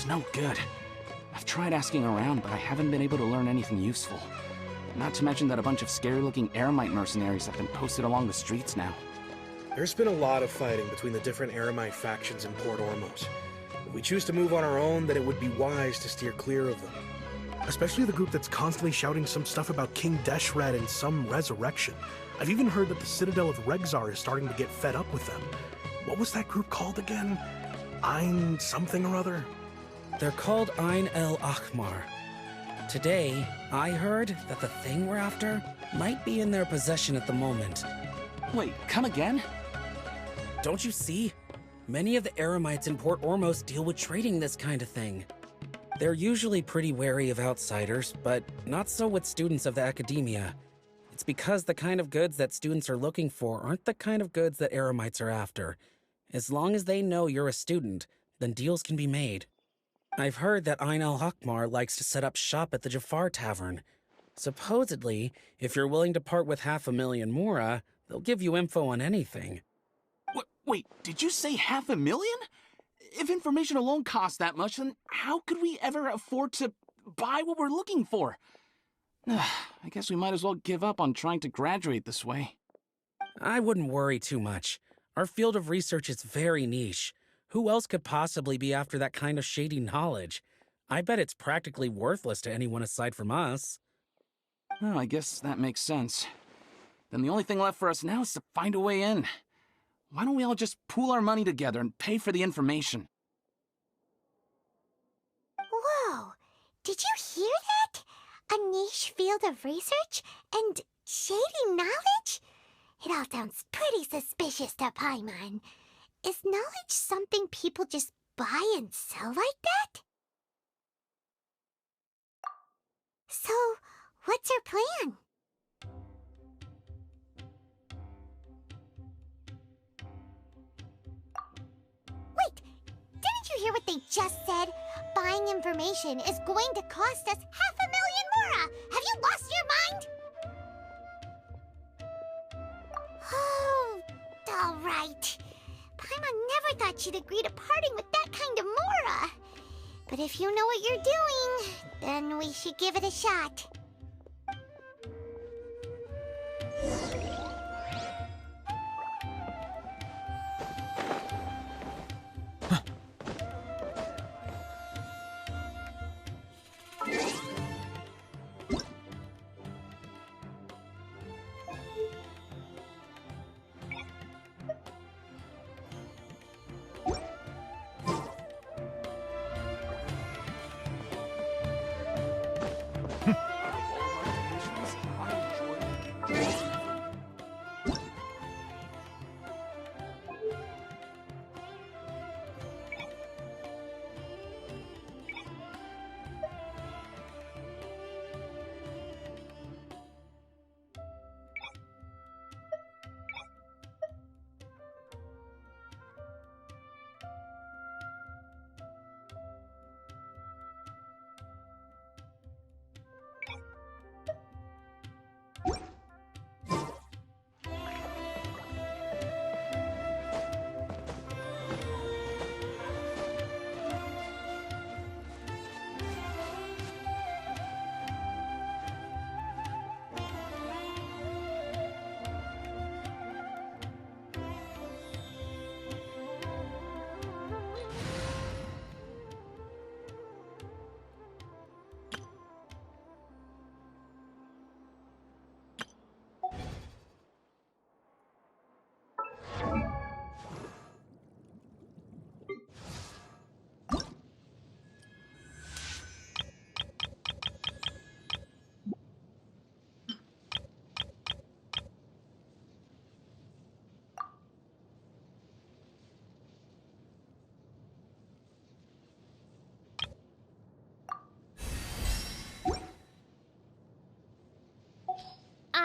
It's no good. I've tried asking around, but I haven't been able to learn anything useful. Not to mention that a bunch of scary-looking Eremite mercenaries have been posted along the streets now. There's been a lot of fighting between the different Eremite factions in Port Ormos. If we choose to move on our own, then it would be wise to steer clear of them. Especially the group that's constantly shouting some stuff about King Deshret and some resurrection. I've even heard that the Citadel of Regzar is starting to get fed up with them. What was that group called again? Ein something or other? They're called Ein El Akhmar. Today, I heard that the thing we're after might be in their possession at the moment. Wait, come again? Don't you see? Many of the Eremites in Port Ormos deal with trading this kind of thing. They're usually pretty wary of outsiders, but not so with students of the academia. It's because the kind of goods that students are looking for aren't the kind of goods that Eremites are after. As long as they know you're a student, then deals can be made. I've heard that Ein al-Hakmar likes to set up shop at the Jafar Tavern. Supposedly, if you're willing to part with 500,000 Mora, they'll give you info on anything. Wait, did you say 500,000? If information alone costs that much, then how could we ever afford to buy what we're looking for? I guess we might as well give up on trying to graduate this way. I wouldn't worry too much. Our field of research is very niche. Who else could possibly be after that kind of shady knowledge? I bet it's practically worthless to anyone aside from us. Oh, I guess that makes sense. Then the only thing left for us now is to find a way in. Why don't we all just pool our money together and pay for the information? Whoa! Did you hear that? A niche field of research and shady knowledge? It all sounds pretty suspicious to Paimon. Is knowledge something people just buy and sell like that? So, what's our plan? Wait, didn't you hear what they just said? Buying information is going to cost us 500,000 Mora! Have you lost your mind? Oh, all right. Paimon never thought she'd agree to parting with that kind of Mora. But if you know what you're doing, then we should give it a shot.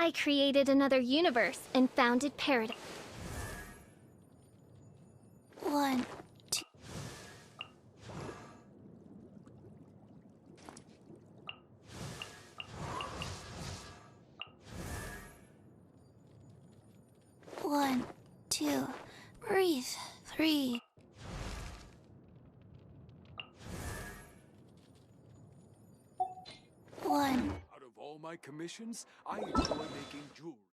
I created another universe and founded paradise. 1, 2. One, two, breathe. 3. One. Out of all my commissions, I enjoy making jewelry.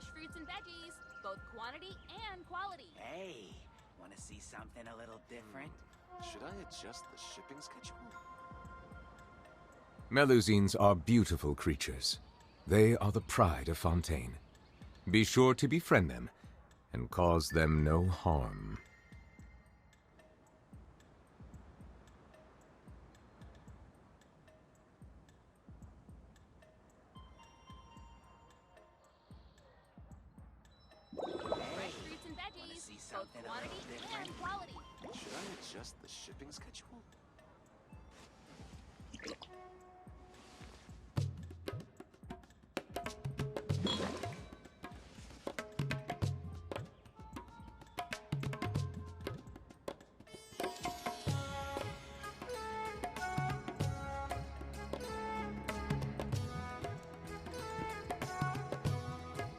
Fresh fruits and veggies, both quantity and quality. Hey, want to see something a little different? Should I adjust the shipping schedule? Melusines are beautiful creatures. They are the pride of Fontaine. Be sure to befriend them and cause them no harm. Fresh fruits and veggies, see both something a quantity little different? and quality. Should I adjust the shipping schedule?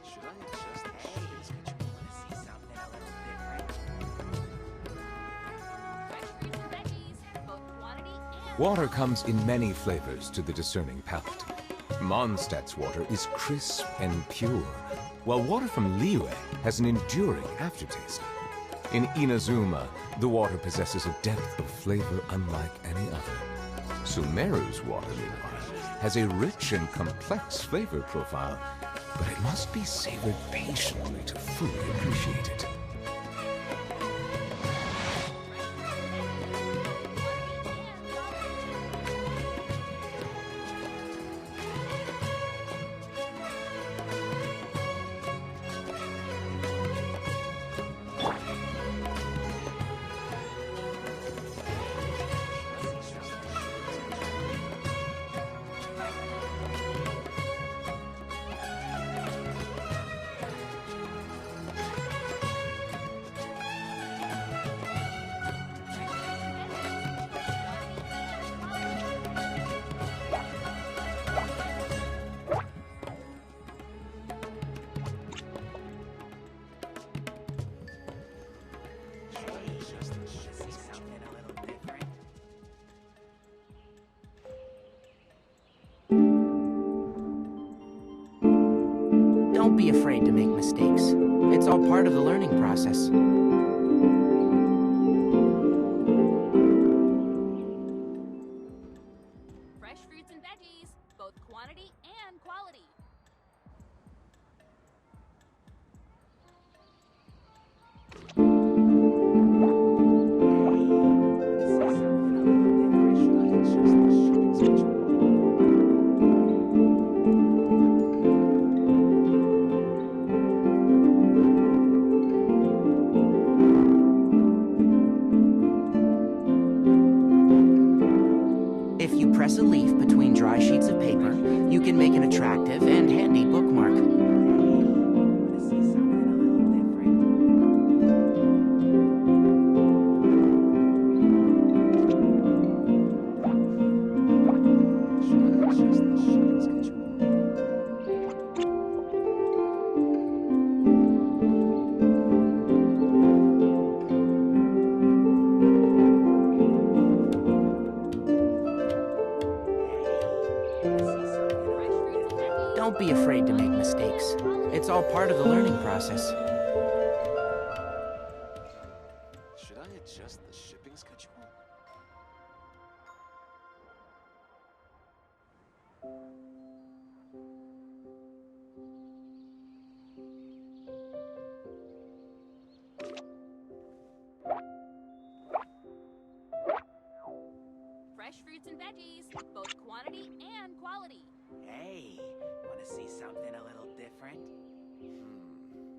Should I adjust the shipping schedule? Want to see something a little different? Fresh fruits and veggies, both quantity and Water comes in many flavors to the discerning palate. Mondstadt's water is crisp and pure, while water from Liyue has an enduring aftertaste. In Inazuma, the water possesses a depth of flavor unlike any other. Sumeru's water, meanwhile, has a rich and complex flavor profile, but it must be savored patiently to fully appreciate it. Something a little different? Don't be afraid to make mistakes. It's all part of the learning process. fresh fruits and veggies, both quantity and quality. Should I adjust the shipping schedule? If you press a leaf between dry sheets of paper, you can make an attractive and handy bookmark. Want to see something a little different? Should I adjust the shipping schedule? Don't be afraid to make mistakes. It's all part of the learning process. Should I adjust the shipping schedule? Fresh fruits and veggies, both quantity and quality. Hey, want to see something a little different?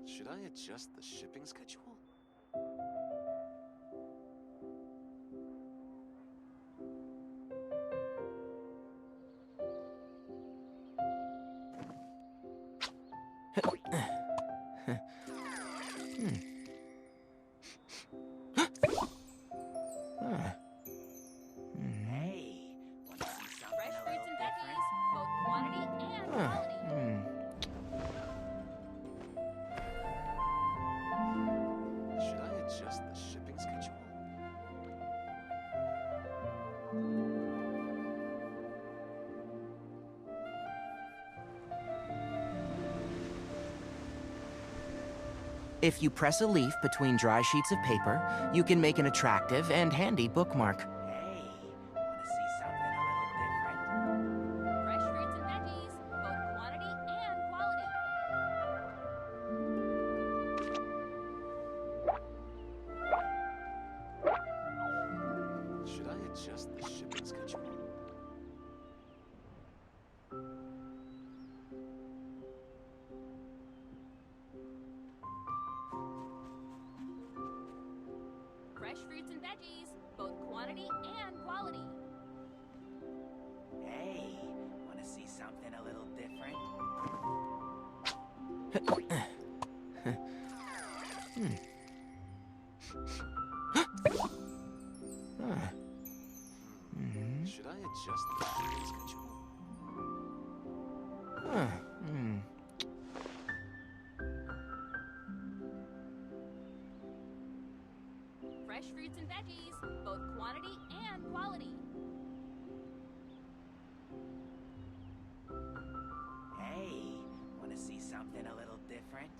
Should I adjust the shipping schedule? Hey, want to see something Fresh a fruits little and different? veggies, both quantity and quality. Should I adjust the shipping schedule? If you press a leaf between dry sheets of paper, you can make an attractive and handy bookmark. Hey, wanna see something a little different? Fresh fruits and veggies, both quantity and quality. Should I adjust the shipping schedule? Fresh fruits and veggies, both quantity and quality. Hey, wanna see something a little different? Should I adjust the shipping schedule? Fresh fruits and veggies, both quantity and quality. Hey, wanna see something a little different?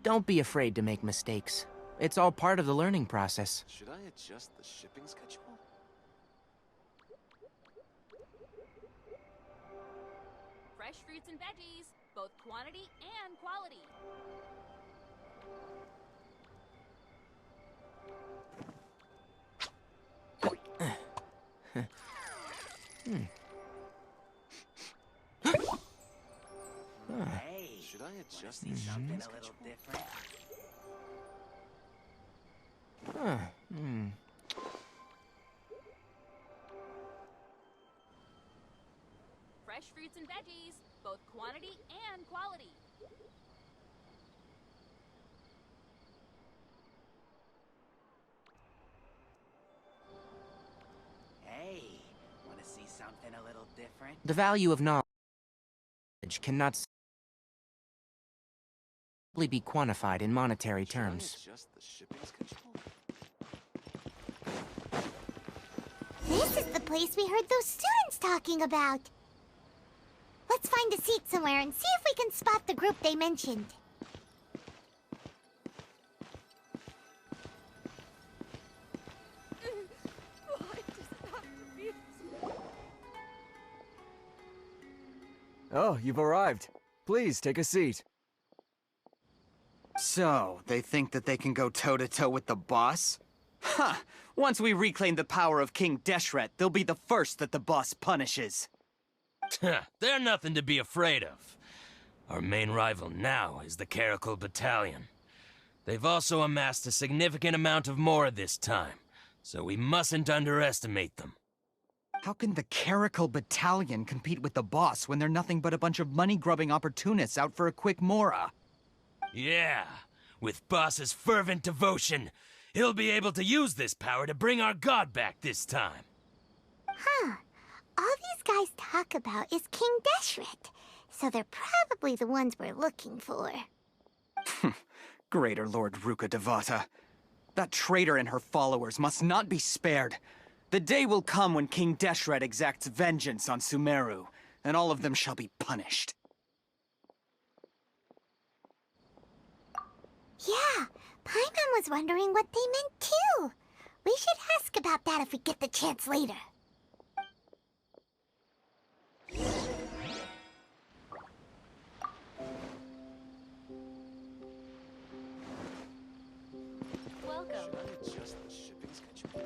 Don't be afraid to make mistakes. It's all part of the learning process. Should I adjust the shipping schedule? Fresh fruits and veggies, both quantity and quality. Hey, Should I adjust see the something shipping a little schedule? different? Fresh fruits and veggies, both quantity and quality. Hey, wanna see something a little different? The value of knowledge cannot simply be quantified in monetary Should I terms. adjust the shipping schedule? This is the place we heard those students talking about. Let's find a seat somewhere and see if we can spot the group they mentioned. Oh, you've arrived. Please, take a seat. So, they think that they can go toe-to-toe with the boss? Ha! Once we reclaim the power of King Deshret, they'll be the first that the boss punishes. They're nothing to be afraid of. Our main rival now is the Caracal Battalion. They've also amassed a significant amount of more this time, so we mustn't underestimate them. How can the Caracal Battalion compete with the boss when they're nothing but a bunch of money-grubbing opportunists out for a quick mora? Yeah, with Boss's fervent devotion, he'll be able to use this power to bring our god back this time. Huh. All these guys talk about is King Deshret, so they're probably the ones we're looking for. Greater Lord Ruka Devata. That traitor and her followers must not be spared. The day will come when King Deshret exacts vengeance on Sumeru, and all of them shall be punished. Yeah, Paimon was wondering what they meant too. We should ask about that if we get the chance later. Welcome. Should I adjust the shipping schedule?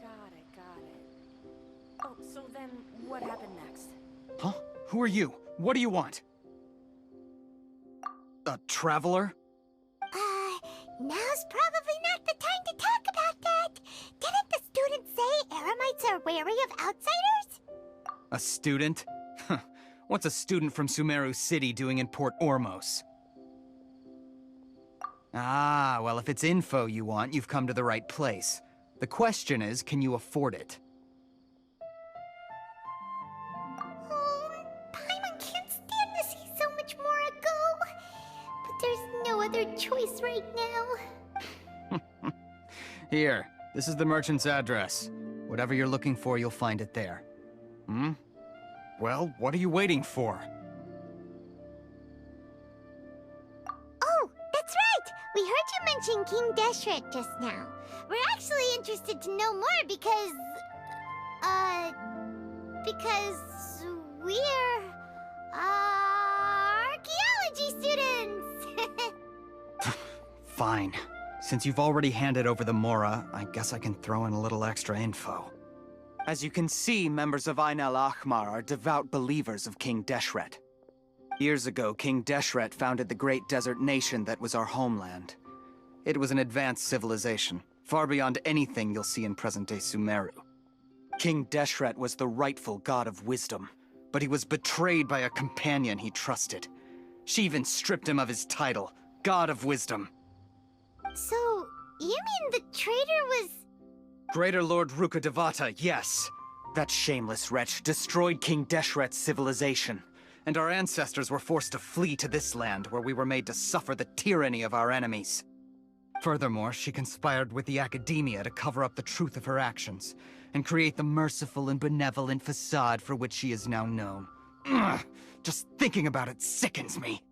Got it. Oh, so then what happened next? Huh? Who are you? What do you want? A traveler? Now's probably not the time to talk about that. Didn't the students say Eremites are wary of outsiders? A student? What's a student from Sumeru City doing in Port Ormos? Ah, well, if it's info you want, you've come to the right place. The question is, can you afford it? Oh, Paimon can't stand to see so much more go. But there's no other choice right now. Here, this is the merchant's address. Whatever you're looking for, you'll find it there. Hmm? Well, what are you waiting for? Oh, that's right! We heard you mention King Deshret just now. We're actually interested to know more because we're, archaeology students! Fine. Since you've already handed over the Mora, I guess I can throw in a little extra info. As you can see, members of Ain al-Ahmar are devout believers of King Deshret. Years ago, King Deshret founded the great desert nation that was our homeland. It was an advanced civilization, far beyond anything you'll see in present-day Sumeru. King Deshret was the rightful god of wisdom, but he was betrayed by a companion he trusted. She even stripped him of his title, God of Wisdom. So, you mean the traitor was... Greater Lord Rukkhadevata, yes. That shameless wretch destroyed King Deshret's civilization, and our ancestors were forced to flee to this land where we were made to suffer the tyranny of our enemies. Furthermore, she conspired with the Academia to cover up the truth of her actions, and create the merciful and benevolent facade for which she is now known. Ugh, just thinking about it sickens me.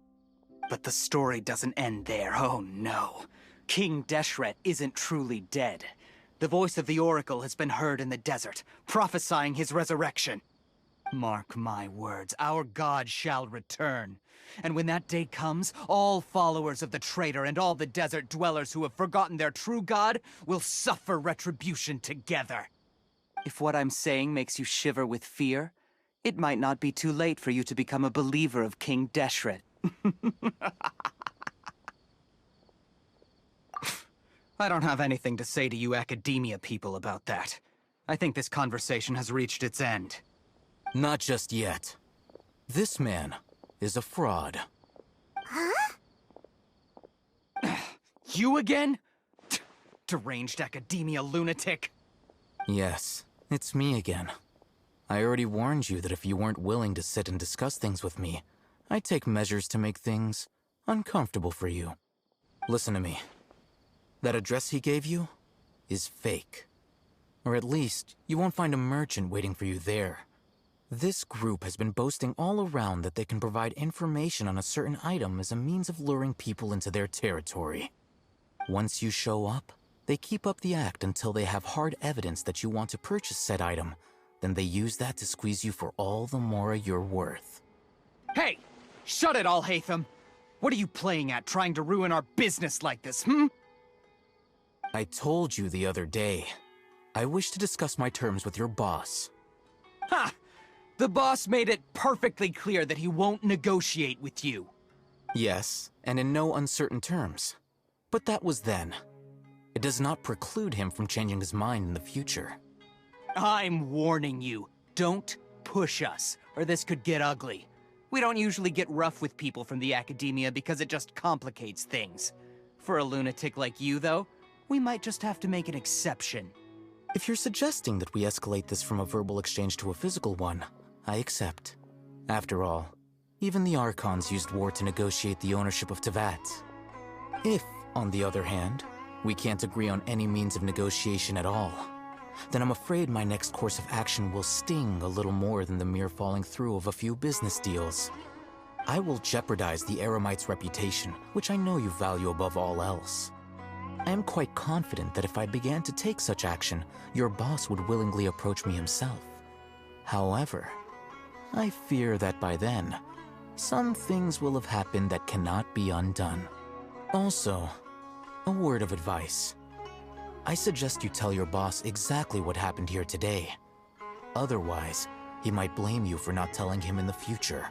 But the story doesn't end there, oh no. King Deshret isn't truly dead. The voice of the Oracle has been heard in the desert, prophesying his resurrection. Mark my words, our god shall return. And when that day comes, all followers of the traitor and all the desert dwellers who have forgotten their true god will suffer retribution together. If what I'm saying makes you shiver with fear, it might not be too late for you to become a believer of King Deshret. I don't have anything to say to you Academia people about that. I think this conversation has reached its end. Not just yet. This man is a fraud. Huh? You again? Deranged Academia lunatic. Yes, it's me again. I already warned you that if you weren't willing to sit and discuss things with me, I'd take measures to make things uncomfortable for you. Listen to me. That address he gave you is fake. Or at least, you won't find a merchant waiting for you there. This group has been boasting all around that they can provide information on a certain item as a means of luring people into their territory. Once you show up, they keep up the act until they have hard evidence that you want to purchase said item. Then they use that to squeeze you for all the Mora you're worth. Hey! Shut it, Al-Haytham! What are you playing at, trying to ruin our business like this, hmm? I told you the other day. I wish to discuss my terms with your boss. Ha! The boss made it perfectly clear that he won't negotiate with you. Yes, and in no uncertain terms. But that was then. It does not preclude him from changing his mind in the future. I'm warning you. Don't push us, or this could get ugly. We don't usually get rough with people from the Academia because it just complicates things. For a lunatic like you, though, we might just have to make an exception. If you're suggesting that we escalate this from a verbal exchange to a physical one, I accept. After all, even the Archons used war to negotiate the ownership of Teyvat. If, on the other hand, we can't agree on any means of negotiation at all, then I'm afraid my next course of action will sting a little more than the mere falling through of a few business deals. I will jeopardize the Eremite's reputation, which I know you value above all else. I am quite confident that if I began to take such action, your boss would willingly approach me himself. However, I fear that by then, some things will have happened that cannot be undone. Also, a word of advice. I suggest you tell your boss exactly what happened here today. Otherwise, he might blame you for not telling him in the future.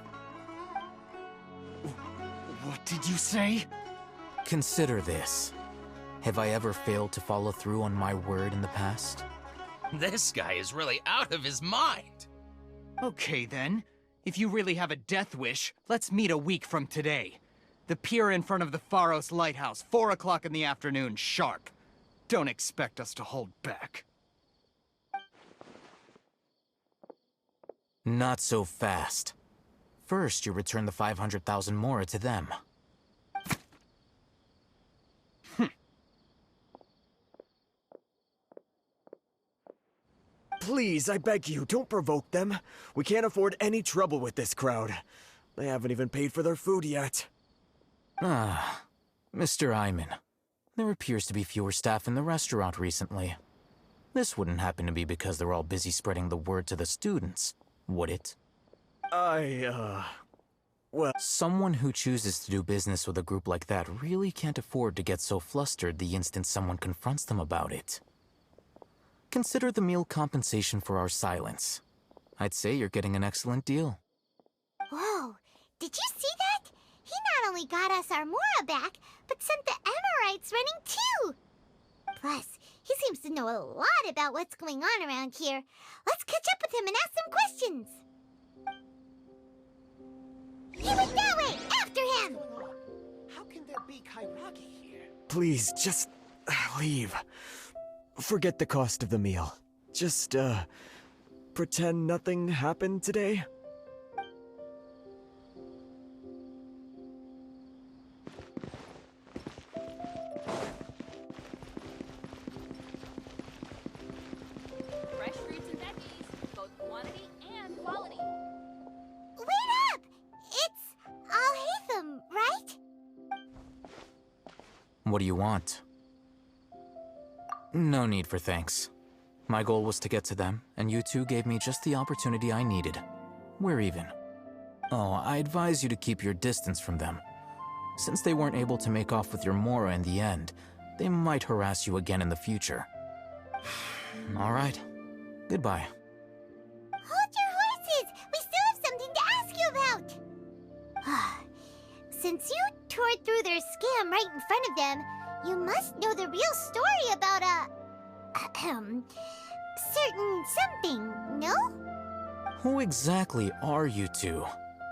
What did you say? Consider this. Have I ever failed to follow through on my word in the past? This guy is really out of his mind. Okay then. If you really have a death wish, let's meet a week from today. The pier in front of the Pharos Lighthouse, 4 o'clock in the afternoon, sharp. Don't expect us to hold back. Not so fast. First, you return the 500,000 Mora to them. Please, I beg you, don't provoke them. We can't afford any trouble with this crowd. They haven't even paid for their food yet. Ah, Mr. Iman. There appears to be fewer staff in the restaurant recently. This wouldn't happen to be because they're all busy spreading the word to the students, would it? Well... Someone who chooses to do business with a group like that really can't afford to get so flustered the instant someone confronts them about it. Consider the meal compensation for our silence. I'd say you're getting an excellent deal. Whoa, did you see that? He not only got us our Mora back, but sent the Emirites running too! Plus, he seems to know a lot about what's going on around here. Let's catch up with him and ask some questions! He went that way! After him! How can there be Kairagi here? Please, just leave. Forget the cost of the meal. Just, pretend nothing happened today. Fresh fruits and veggies, both quantity and quality. Wait up! It's Al-Haytham, right? What do you want? No need for thanks. My goal was to get to them, and you two gave me just the opportunity I needed. We're even. Oh, I advise you to keep your distance from them. Since they weren't able to make off with your Mora in the end, they might harass you again in the future. All right. Goodbye. Hold your horses! We still have something to ask you about! Since you tore through their scam right in front of them, you must know the real story about certain something, no? Who exactly are you two?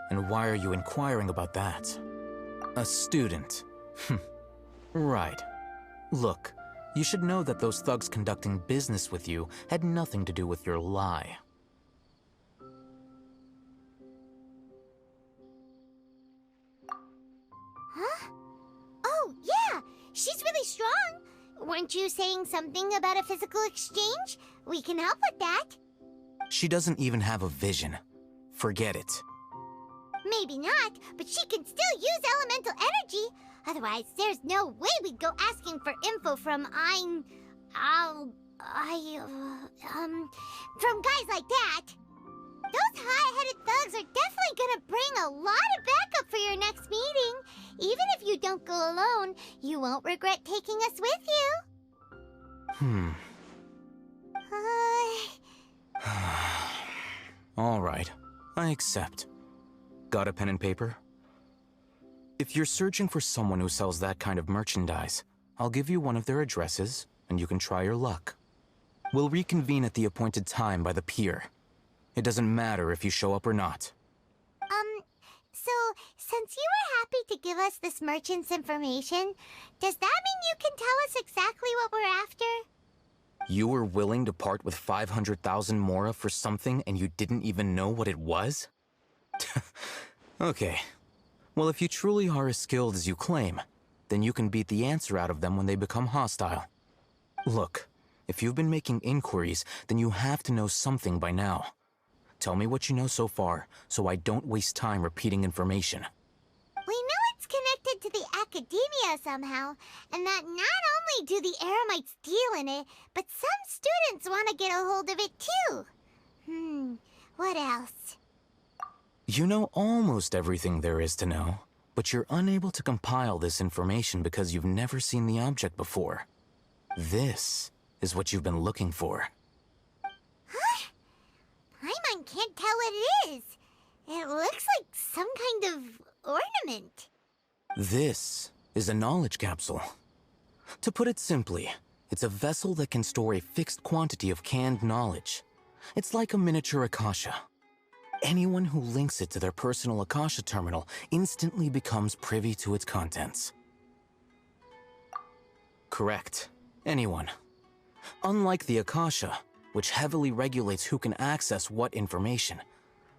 And why are you inquiring about that? A student. Right. Look, you should know that those thugs conducting business with you had nothing to do with your lie. Huh? Oh, yeah! She's really strong! Weren't you saying something about a physical exchange? We can help with that. She doesn't even have a vision. Forget it. Maybe not, but she can still use elemental energy. Otherwise, there's no way we'd go asking for info from from guys like that. Those hot-headed thugs are definitely gonna bring a lot of backup for your next meeting. Even if you don't go alone, you won't regret taking us with you. All right, I accept. Got a pen and paper? If you're searching for someone who sells that kind of merchandise, I'll give you one of their addresses, and you can try your luck. We'll reconvene at the appointed time by the pier. It doesn't matter if you show up or not. So, since you were happy to give us this merchant's information, does that mean you can tell us exactly what we're after? You were willing to part with 500,000 Mora for something and you didn't even know what it was? Okay. Well, if you truly are as skilled as you claim, then you can beat the answer out of them when they become hostile. Look, if you've been making inquiries, then you have to know something by now. Tell me what you know so far, so I don't waste time repeating information. We know it's connected to the academia somehow, and that not only do the Eremites deal in it, but some students want to get a hold of it too. What else? You know almost everything there is to know, but you're unable to compile this information because you've never seen the object before. This is what you've been looking for. Huh? Paimon can't tell what it is. It looks like some kind of ornament. This is a knowledge capsule. To put it simply, it's a vessel that can store a fixed quantity of canned knowledge. It's like a miniature Akasha. Anyone who links it to their personal Akasha terminal instantly becomes privy to its contents. Correct. Anyone. Unlike the Akasha, which heavily regulates who can access what information,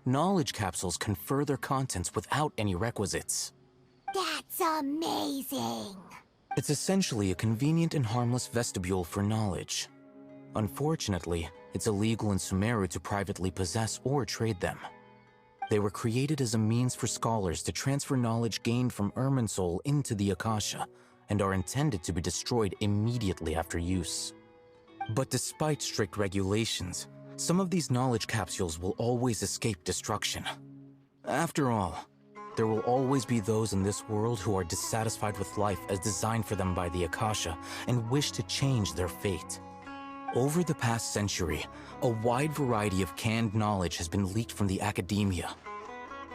knowledge capsules confer their contents without any requisites. That's amazing! It's essentially a convenient and harmless vestibule for knowledge. Unfortunately, it's illegal in Sumeru to privately possess or trade them. They were created as a means for scholars to transfer knowledge gained from Irminsul into the Akasha, and are intended to be destroyed immediately after use. But despite strict regulations, some of these knowledge capsules will always escape destruction. After all, there will always be those in this world who are dissatisfied with life as designed for them by the Akasha and wish to change their fate. Over the past century, a wide variety of canned knowledge has been leaked from the academia.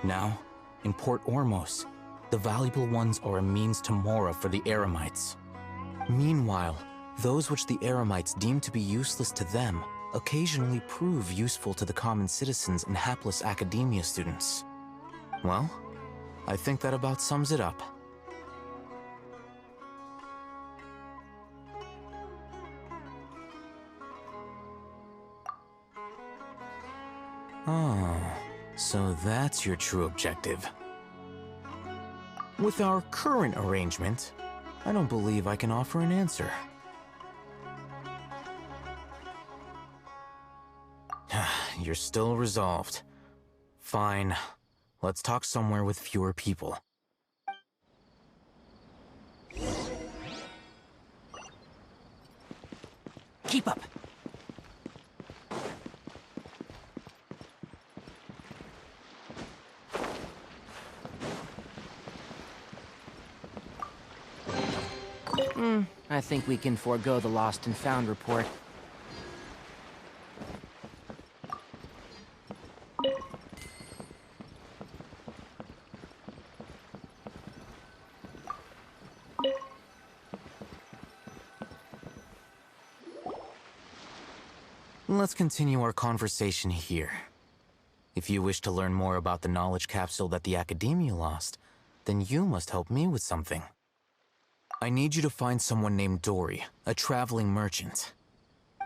Now, in Port Ormos, the valuable ones are a means to Mora for the Eremites. Meanwhile, those which the Eremites deem to be useless to them occasionally prove useful to the common citizens and hapless academia students. Well, I think that about sums it up. Oh, so that's your true objective. With our current arrangement, I don't believe I can offer an answer. You're still resolved. Fine. Let's talk somewhere with fewer people. Keep up. I think we can forego the lost and found report. Let's continue our conversation here. If you wish to learn more about the knowledge capsule that the Academia lost, then you must help me with something. I need you to find someone named Dory, a traveling merchant.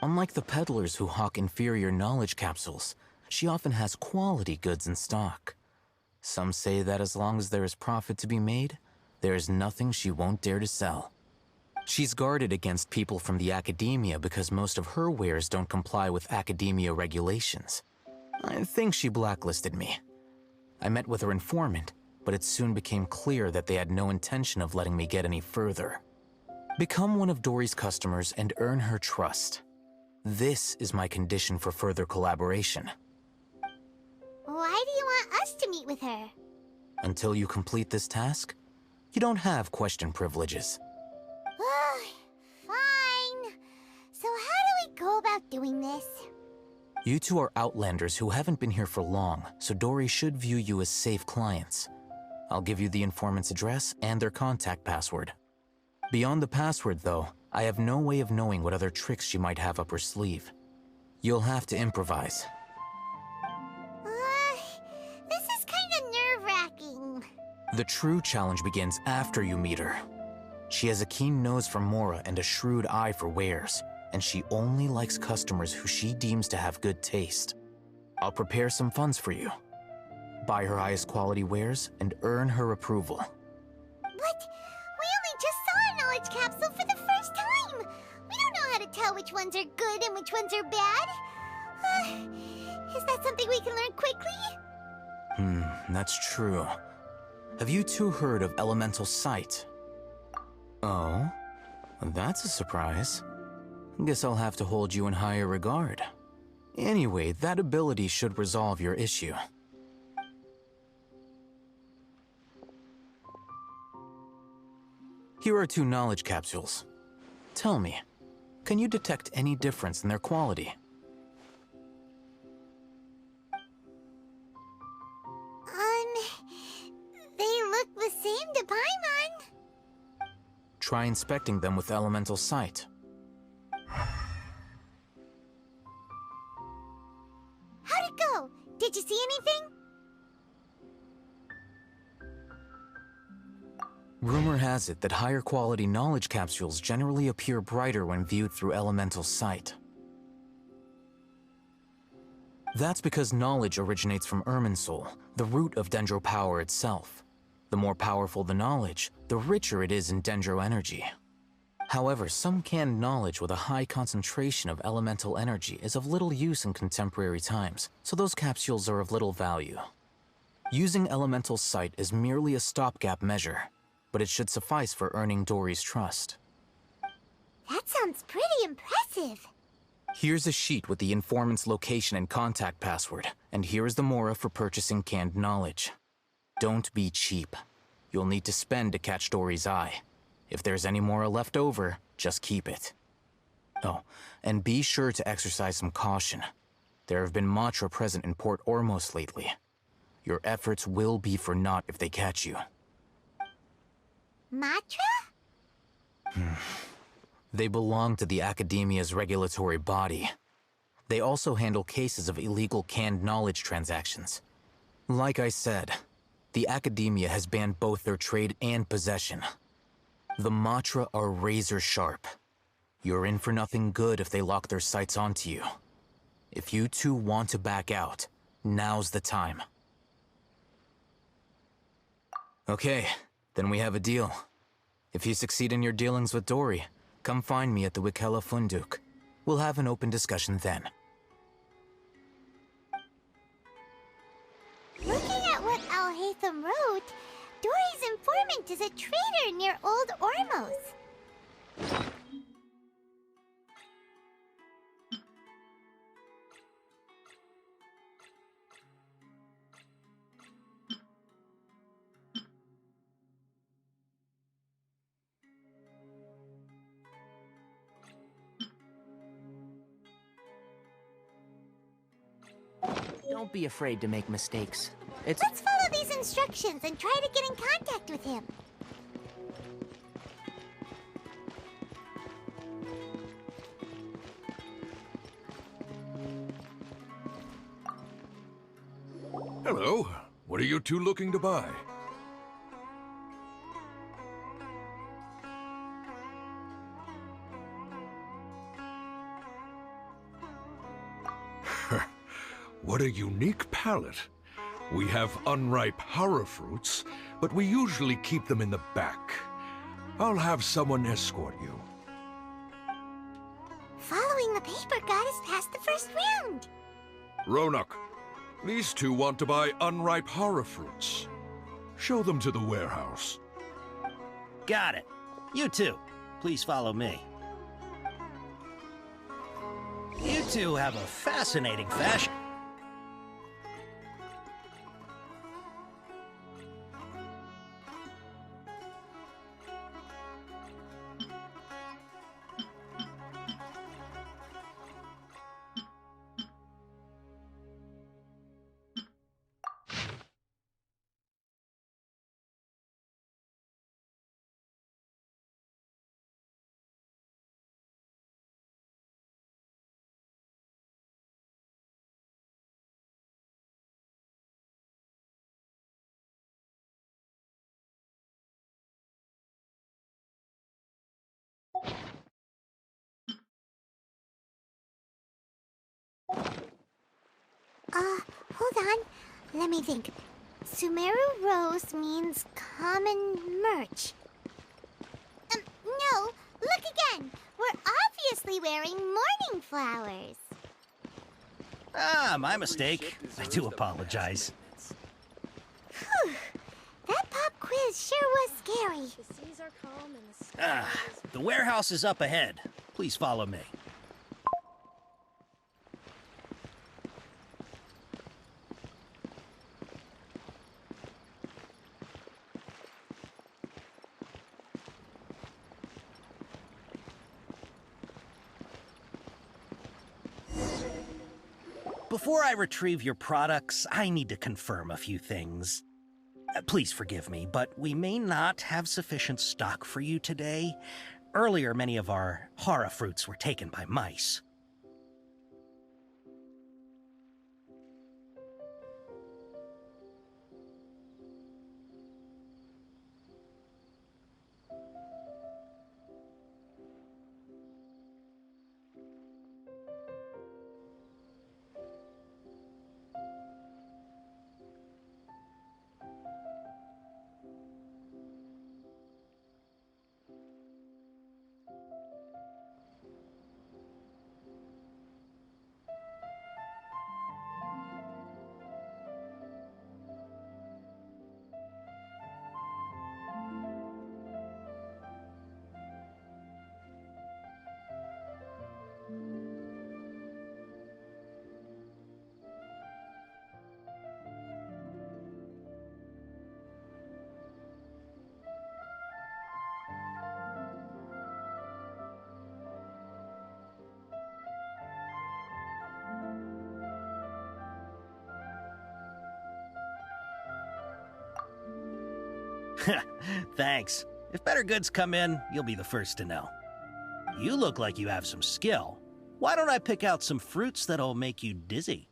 Unlike the peddlers who hawk inferior knowledge capsules, she often has quality goods in stock. Some say that as long as there is profit to be made, there is nothing she won't dare to sell. She's guarded against people from the Academia because most of her wares don't comply with Academia regulations. I think she blacklisted me. I met with her informant, but it soon became clear that they had no intention of letting me get any further. Become one of Dory's customers and earn her trust. This is my condition for further collaboration. Why do you want us to meet with her? Until you complete this task, you don't have question privileges. Fine. So how do we go about doing this? You two are outlanders who haven't been here for long, so Dory should view you as safe clients. I'll give you the informant's address and their contact password. Beyond the password, though, I have no way of knowing what other tricks she might have up her sleeve. You'll have to improvise. This is kind of nerve-wracking. The true challenge begins after you meet her. She has a keen nose for Mora and a shrewd eye for wares, and she only likes customers who she deems to have good taste. I'll prepare some funds for you. Buy her highest quality wares and earn her approval. But we only just saw a knowledge capsule for the first time. We don't know how to tell which ones are good and which ones are bad. Is that something we can learn quickly? That's true. Have you two heard of elemental sight? Oh, that's a surprise. Guess I'll have to hold you in higher regard. Anyway, that ability should resolve your issue. Here are 2 knowledge capsules. Tell me, can you detect any difference in their quality? They look the same to Paimon. Try inspecting them with elemental sight. How'd it go? Did you see anything? Rumor has it that higher quality knowledge capsules generally appear brighter when viewed through elemental sight. That's because knowledge originates from Irminsul, the root of Dendro power itself. The more powerful the knowledge, the richer it is in Dendro energy. However, some canned knowledge with a high concentration of elemental energy is of little use in contemporary times, so those capsules are of little value. Using elemental sight is merely a stopgap measure, but it should suffice for earning Dory's trust. That sounds pretty impressive. Here's a sheet with the informant's location and contact password, and here is the mora for purchasing canned knowledge. Don't be cheap. You'll need to spend to catch Dory's eye. If there's any mora left over, just keep it. Oh, and be sure to exercise some caution. There have been Matra present in Port Ormos lately. Your efforts will be for naught if they catch you. Matra? They belong to the Academia's regulatory body. They also handle cases of illegal canned knowledge transactions. Like I said, the Academia has banned both their trade and possession. The Matra are razor sharp. You're in for nothing good if they lock their sights onto you. If you two want to back out, now's the time. Okay, then we have a deal. If you succeed in your dealings with Dory, come find me at the Wikela Funduk. We'll have an open discussion then. Looking at what Al-Haytham wrote, Dory's informant is a trader near Old Ormos. Don't be afraid to make mistakes. Let's follow these instructions and try to get in contact with him. Hello. What are you two looking to buy? What a unique palette. We have unripe horror fruits, but we usually keep them in the back. I'll have someone escort you. Following the paper got us past the first round. Ronak, these two want to buy unripe horror fruits. Show them to the warehouse. Got it. You two, please follow me. You two have a fascinating fashion. Hold on. Let me think. Sumeru Rose means common merch. No, look again. We're obviously wearing mourning flowers. Ah, my mistake. I do apologize. Whew. That pop quiz sure was scary. The seas are calm and the sky The warehouse is up ahead. Please follow me. Before I retrieve your products, I need to confirm a few things. Please forgive me, but we may not have sufficient stock for you today. Earlier, many of our hara fruits were taken by mice. Thanks. If better goods come in, you'll be the first to know. You look like you have some skill. Why don't I pick out some fruits that'll make you dizzy?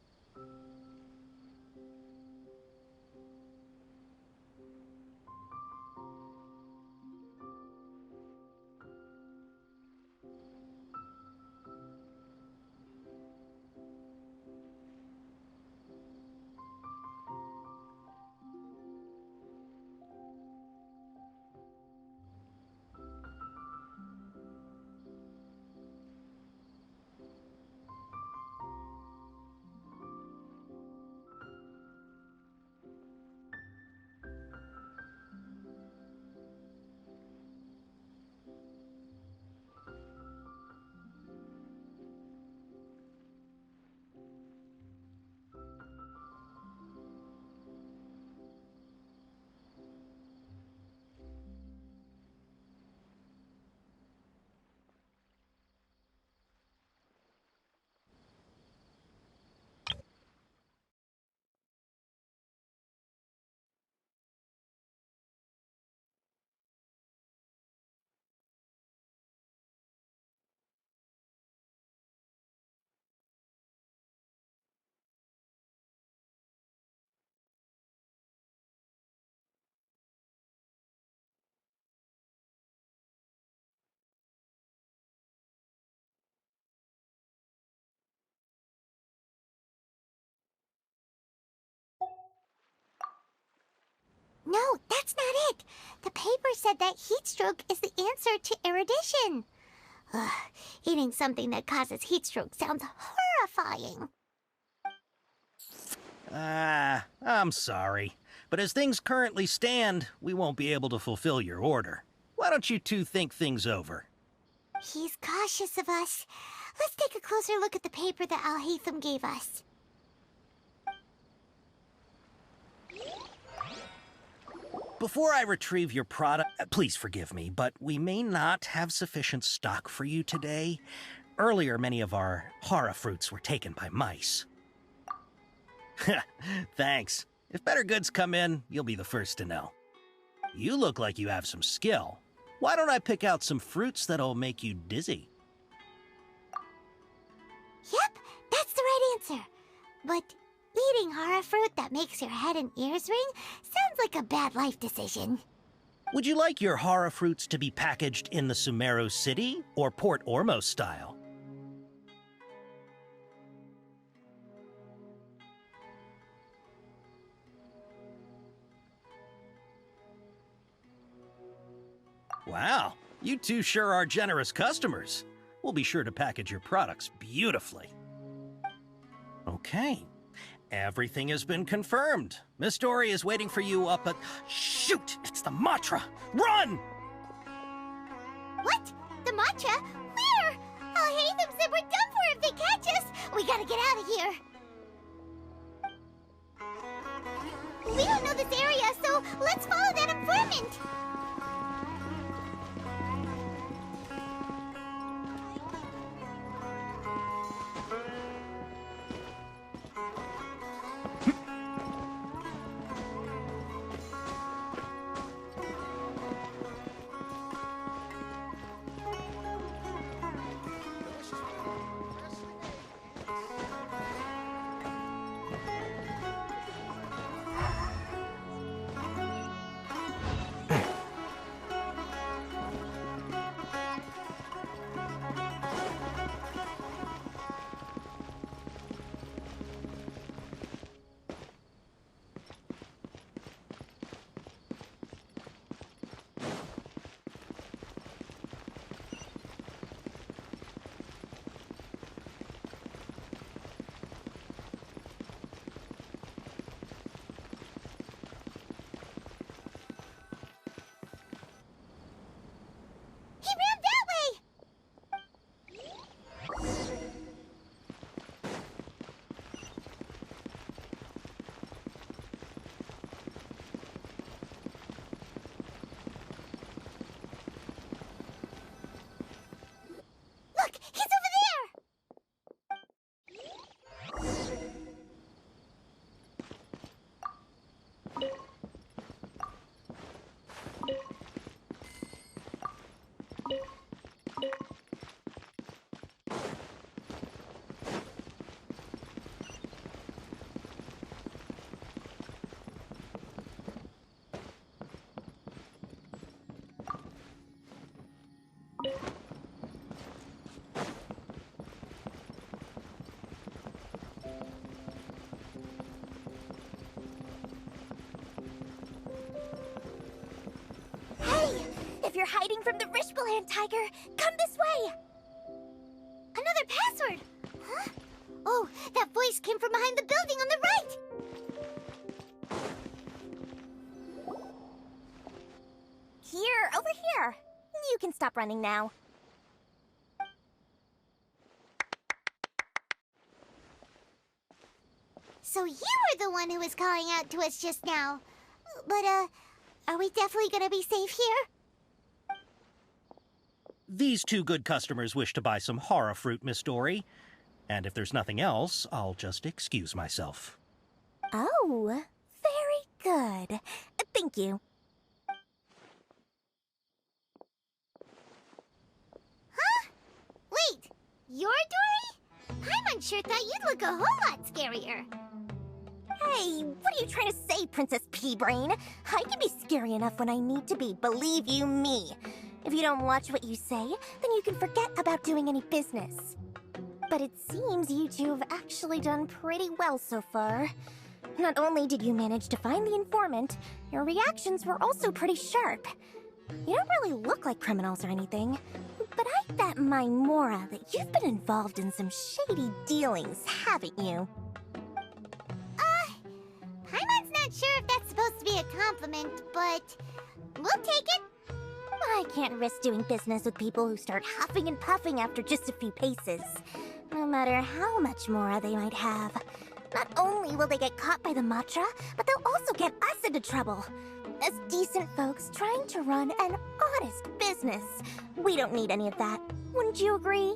No, that's not it. The paper said that heat stroke is the answer to erudition. Ugh, eating something that causes heat stroke sounds horrifying. I'm sorry. But as things currently stand, we won't be able to fulfill your order. Why don't you two think things over? He's cautious of us. Let's take a closer look at the paper that Al-Haytham gave us. Before I retrieve your product, please forgive me, but we may not have sufficient stock for you today. Earlier, many of our hara fruits were taken by mice. Thanks. If better goods come in, you'll be the first to know. You look like you have some skill. Why don't I pick out some fruits that'll make you dizzy? Yep, that's the right answer. But eating hara fruit that makes your head and ears ring sounds like a bad life decision. Would you like your hara fruits to be packaged in the Sumeru City or Port Ormos style? Wow, you two sure are generous customers. We'll be sure to package your products beautifully. Okay, everything has been confirmed. Miss Dory is waiting for you up at... Shoot, it's the Matra! Run! What? The Matra? Where? Al-Haytham said we're done for if they catch us. We gotta get out of here. We don't know this area, so let's follow that informant. If you're hiding from the Rishbaland tiger, come this way! Another password! Huh? Oh, that voice came from behind the building on the right! Here, over here. You can stop running now. So you were the one who was calling out to us just now. But, are we definitely gonna be safe here? These two good customers wish to buy some horror fruit, Miss Dory. And if there's nothing else, I'll just excuse myself. Oh, very good. Thank you. Huh? Wait, you're Dory? Paimon thought you'd look a whole lot scarier. Hey, what are you trying to say, Princess Pea-Brain? I can be scary enough when I need to be, believe you me. If you don't watch what you say, then you can forget about doing any business. But it seems you two have actually done pretty well so far. Not only did you manage to find the informant, your reactions were also pretty sharp. You don't really look like criminals or anything, but I bet my Mora that you've been involved in some shady dealings, haven't you? Paimon's not sure if that's supposed to be a compliment, but we'll take it. I can't risk doing business with people who start huffing and puffing after just a few paces. No matter how much Mora they might have. Not only will they get caught by the Matra, but they'll also get us into trouble. As decent folks trying to run an honest business, we don't need any of that. Wouldn't you agree?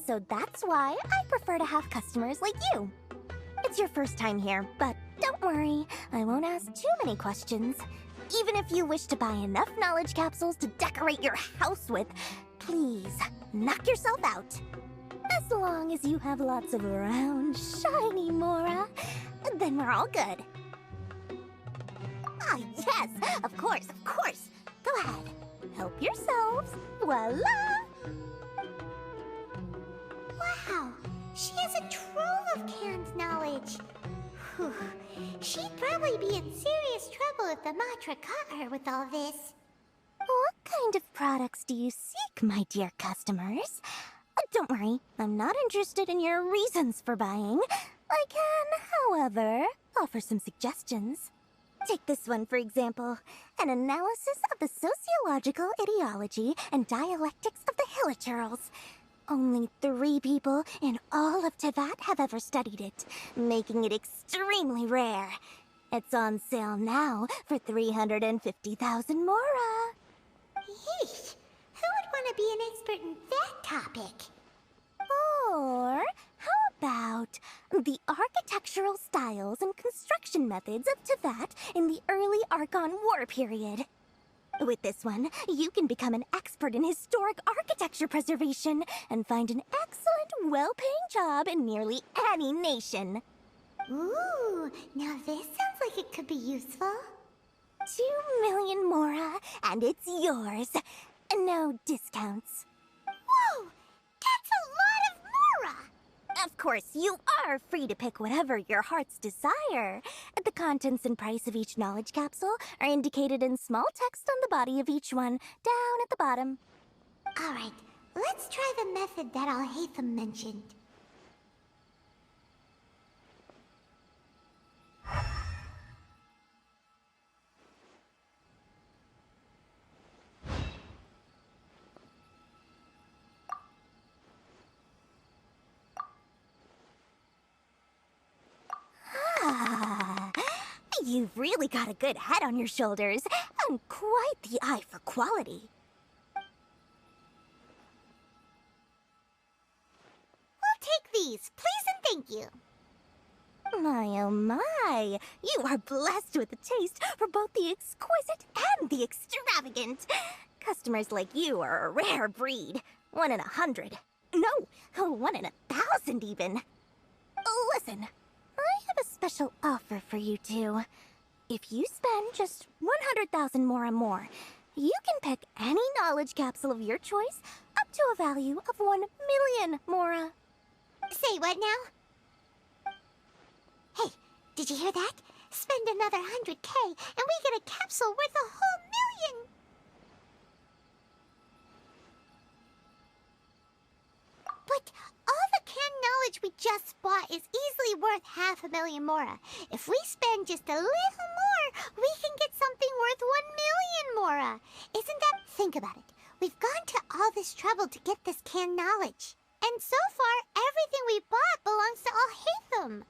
So that's why I prefer to have customers like you. It's your first time here, but don't worry, I won't ask too many questions. Even if you wish to buy enough knowledge capsules to decorate your house with, please, knock yourself out. As long as you have lots of round, shiny Mora, then we're all good. Ah, yes, of course, of course. Go ahead, help yourselves. Voila! Wow, she has a trove of canned knowledge. Whew. She'd probably be in serious trouble if the Matra caught her with all this. What kind of products do you seek, my dear customers? Don't worry, I'm not interested in your reasons for buying. I can, however, offer some suggestions. Take this one, for example. An analysis of the sociological ideology and dialectics of the Hilichurls. Only 3 people in all of Teyvat have ever studied it, making it extremely rare. It's on sale now for 350,000 Mora. Yeesh, who would want to be an expert in that topic? Or how about the architectural styles and construction methods of Teyvat in the early Archon War period? With this one, you can become an expert in historic architecture preservation and find an excellent, well-paying job in nearly any nation. Ooh, now this sounds like it could be useful. 2 million Mora, and it's yours. No discounts. Whoa! That's a lot of Mora! Of course, you are free to pick whatever your heart's desire. The contents and price of each knowledge capsule are indicated in small text on the body of each one, down at the bottom. Alright, let's try the method that Alhaitham mentioned. You've really got a good head on your shoulders, and quite the eye for quality. We'll take these, please and thank you. My oh my, you are blessed with a taste for both the exquisite and the extravagant. Customers like you are a rare breed. 1 in 100. No, 1 in 1,000 even. Listen. I have a special offer for you two. If you spend just 100,000 more, you can pick any knowledge capsule of your choice up to a value of 1 million Mora. Say what now? Hey, did you hear that? Spend another 100K and we get a capsule worth a whole million! But all the canned knowledge we just bought is easily worth 500,000 mora. If we spend just a little more, we can get something worth 1,000,000 mora. Isn't that... Think about it. We've gone to all this trouble to get this canned knowledge. And so far, everything we bought belongs to Alhaitham.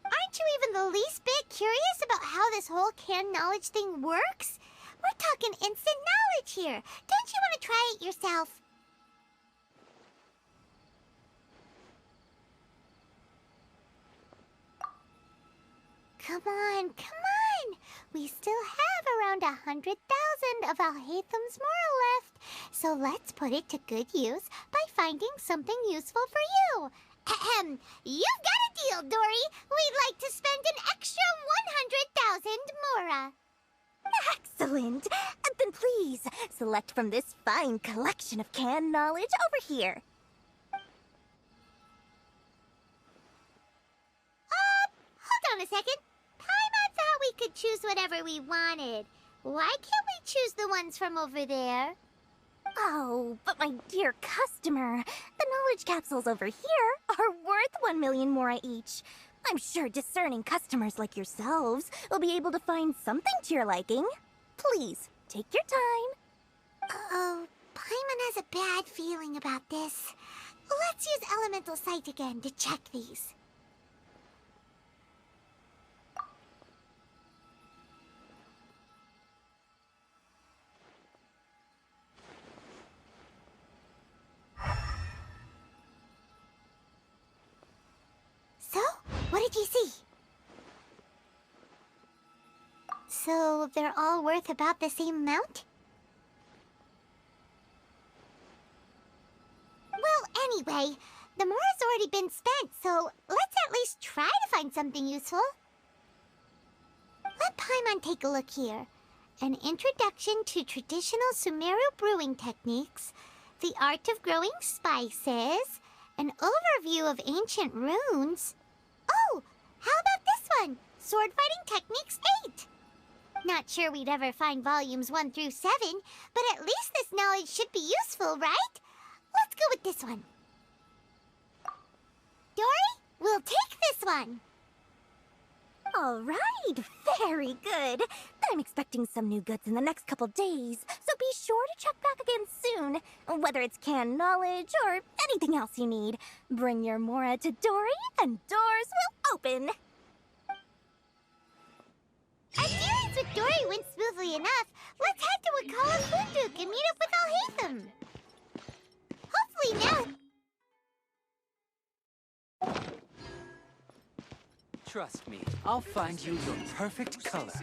Aren't you even the least bit curious about how this whole canned knowledge thing works? We're talking instant knowledge here. Don't you want to try it yourself? Come on, come on! We still have around 100,000 of Alhaitham's moral left, so let's put it to good use by finding something useful for you. Ahem, you've got a deal, Dory. We'd like to spend an extra 100,000 mora. Excellent! Then please, select from this fine collection of canned knowledge over here. Hold on a second. Paimon thought we could choose whatever we wanted. Why can't we choose the ones from over there? Oh, but my dear customer, the knowledge capsules over here are worth 1,000,000 mora each. I'm sure discerning customers like yourselves will be able to find something to your liking. Please, take your time. Uh-oh, Paimon has a bad feeling about this. Let's use Elemental Sight again to check these. So, what did you see? So, they're all worth about the same amount? Well, anyway, the mora's already been spent, so let's at least try to find something useful. Let Paimon take a look here. An introduction to traditional Sumeru brewing techniques, the art of growing spices, an overview of ancient runes. Oh, how about this one? Sword Fighting Techniques 8. Not sure we'd ever find volumes 1 through 7, but at least this knowledge should be useful, right? Let's go with this one. Dory, we'll take this one. All right, very good. I'm expecting some new goods in the next couple days, so be sure to check back again soon. Whether it's canned knowledge or anything else you need, bring your mora to Dory and doors will open. Our dealings with Dory went smoothly enough. Let's head to Wakala Funduk and meet up with Alhaitham. Hopefully now... Trust me, I'll find you your perfect color.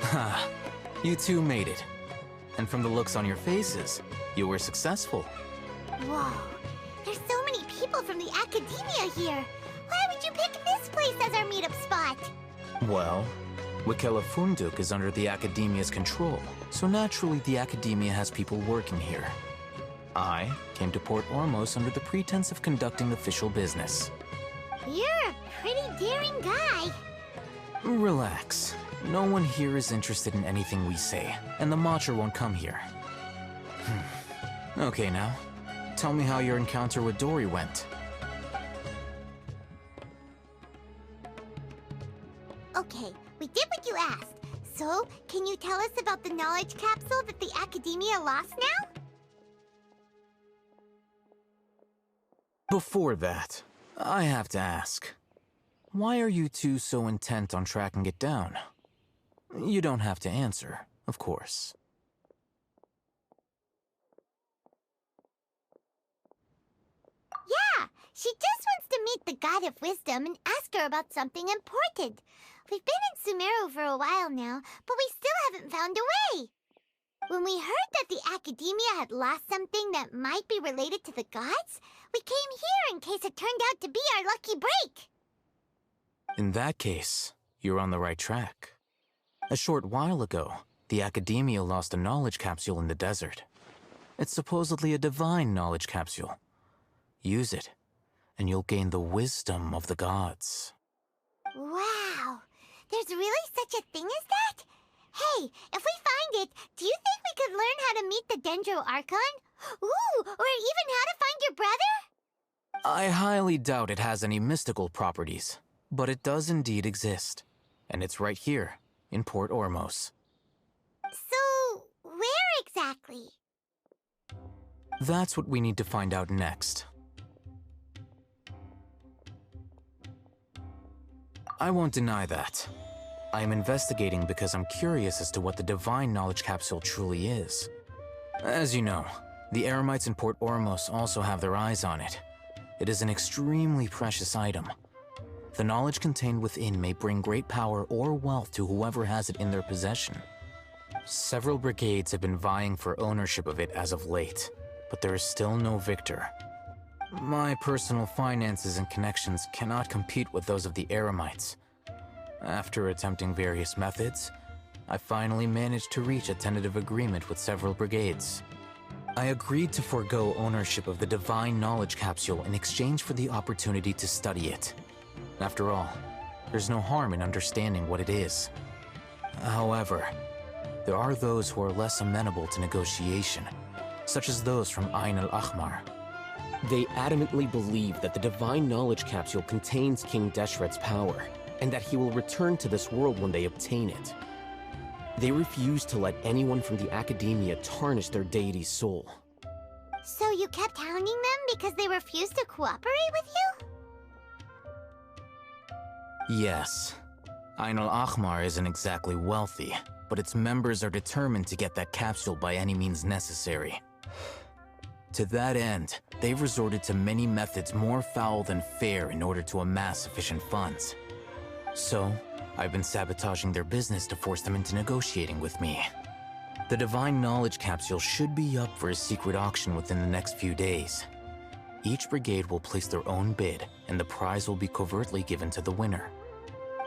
Ha! You two made it. And from the looks on your faces, you were successful. Whoa, there's so many people from the academia here. Why would you pick this place as our meetup spot? Well, Wakela Funduk is under the Academia's control, so naturally the Academia has people working here. I came to Port Ormos under the pretense of conducting official business. You're a pretty daring guy. Relax. No one here is interested in anything we say, and the Matcha won't come here. Okay now, tell me how your encounter with Dory went. Okay, we did what you asked. So, can you tell us about the knowledge capsule that the Academia lost now? Before that, I have to ask, why are you two so intent on tracking it down? You don't have to answer, of course. She just wants to meet the God of Wisdom and ask her about something important. We've been in Sumeru for a while now, but we still haven't found a way. When we heard that the Academia had lost something that might be related to the gods, we came here in case it turned out to be our lucky break. In that case, you're on the right track. A short while ago, the Academia lost a knowledge capsule in the desert. It's supposedly a divine knowledge capsule. Use it, and you'll gain the wisdom of the gods. Wow! There's really such a thing as that? Hey, if we find it, do you think we could learn how to meet the Dendro Archon? Ooh, or even how to find your brother? I highly doubt it has any mystical properties, but it does indeed exist. And it's right here, in Port Ormos. So, where exactly? That's what we need to find out next. I won't deny that. I am investigating because I'm curious as to what the Divine Knowledge Capsule truly is. As you know, the Eremites in Port Ormos also have their eyes on it. It is an extremely precious item. The knowledge contained within may bring great power or wealth to whoever has it in their possession. Several brigades have been vying for ownership of it as of late, but there is still no victor. My personal finances and connections cannot compete with those of the Eremites. After attempting various methods, I finally managed to reach a tentative agreement with several brigades. I agreed to forego ownership of the Divine Knowledge Capsule in exchange for the opportunity to study it. After all, there's no harm in understanding what it is. However, there are those who are less amenable to negotiation, such as those from Ain al-Ahmar. They adamantly believe that the Divine Knowledge Capsule contains King Deshret's power, and that he will return to this world when they obtain it. They refuse to let anyone from the Academia tarnish their deity's soul. So you kept hounding them because they refused to cooperate with you? Yes. Ain al-Ahmar isn't exactly wealthy, but its members are determined to get that capsule by any means necessary. To that end, they've resorted to many methods more foul than fair in order to amass sufficient funds. So, I've been sabotaging their business to force them into negotiating with me. The Divine Knowledge Capsule should be up for a secret auction within the next few days. Each brigade will place their own bid, and the prize will be covertly given to the winner.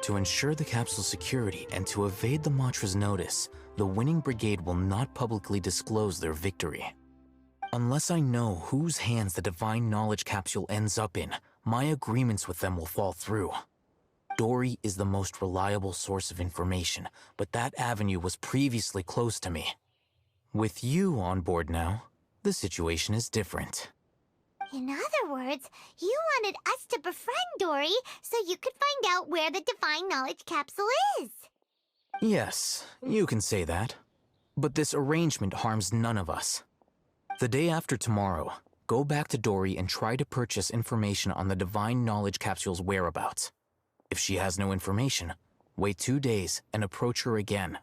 To ensure the capsule's security and to evade the Matra's notice, the winning brigade will not publicly disclose their victory. Unless I know whose hands the Divine Knowledge Capsule ends up in, my agreements with them will fall through. Dory is the most reliable source of information, but that avenue was previously closed to me. With you on board now, the situation is different. In other words, you wanted us to befriend Dory so you could find out where the Divine Knowledge Capsule is. Yes, you can say that. But this arrangement harms none of us. The day after tomorrow, go back to Dory and try to purchase information on the Divine Knowledge Capsule's whereabouts. If she has no information, wait 2 days and approach her again.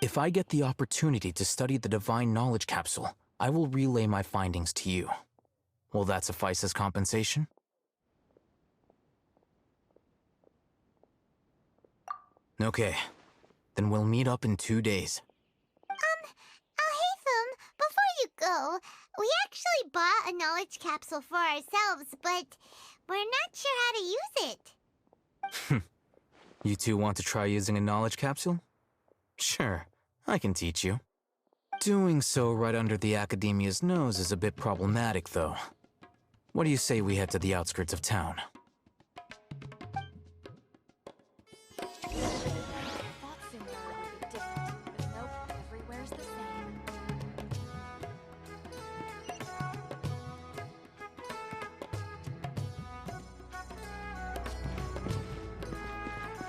If I get the opportunity to study the Divine Knowledge Capsule, I will relay my findings to you. Will that suffice as compensation? Okay, then we'll meet up in 2 days. Alhaitham, before you go, we actually bought a knowledge capsule for ourselves, but we're not sure how to use it. You two want to try using a knowledge capsule? Sure, I can teach you. Doing so right under the Academia's nose is a bit problematic, though. What do you say we head to the outskirts of town?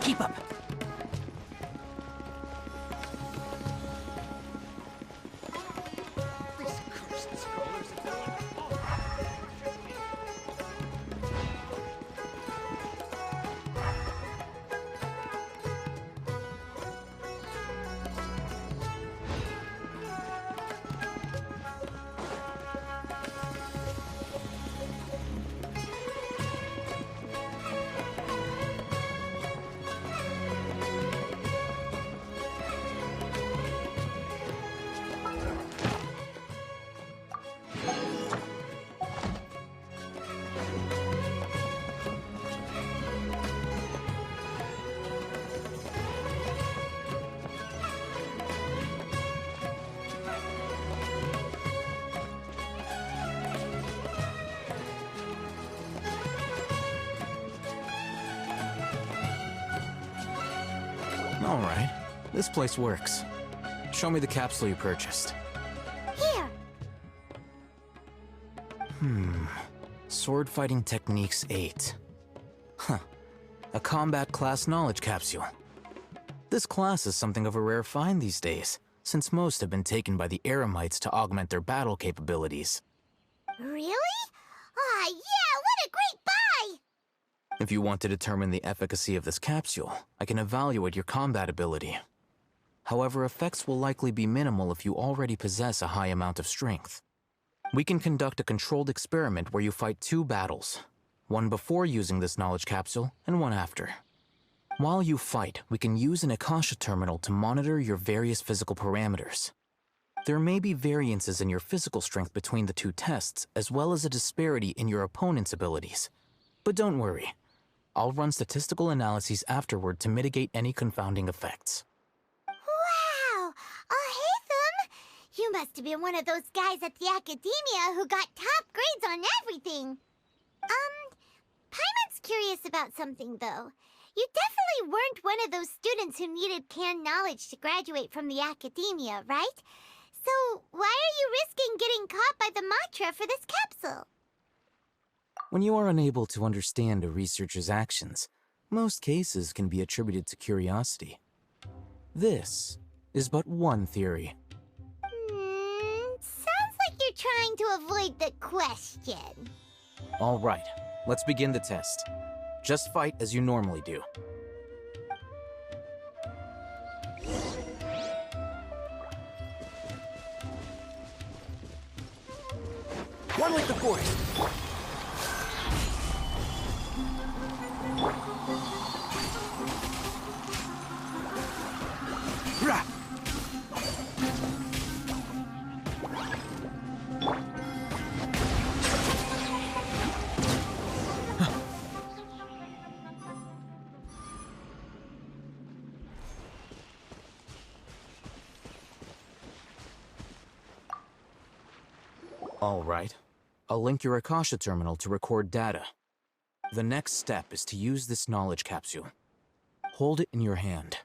Keep up. Alright, this place works. Show me the capsule you purchased. Here. Sword Fighting Techniques 8. Huh. A combat class knowledge capsule. This class is something of a rare find these days, since most have been taken by the Eremites to augment their battle capabilities. Really? Ah, yeah, what a great buy! If you want to determine the efficacy of this capsule, I can evaluate your combat ability. However, effects will likely be minimal if you already possess a high amount of strength. We can conduct a controlled experiment where you fight 2 battles, one before using this knowledge capsule and one after. While you fight, we can use an Akasha terminal to monitor your various physical parameters. There may be variances in your physical strength between the 2 tests, as well as a disparity in your opponent's abilities. But don't worry, I'll run statistical analyses afterward to mitigate any confounding effects. Wow! Haytham! You must have been one of those guys at the Academia who got top grades on everything. Paimon's curious about something, though. You definitely weren't one of those students who needed canned knowledge to graduate from the Academia, right? So why are you risking getting caught by the Matra for this capsule? When you are unable to understand a researcher's actions, most cases can be attributed to curiosity. This is but one theory. Sounds like you're trying to avoid the question. All right, let's begin the test. Just fight as you normally do. One with the force. Rah! All right. I'll link your Akasha terminal to record data. The next step is to use this knowledge capsule. Hold it in your hand.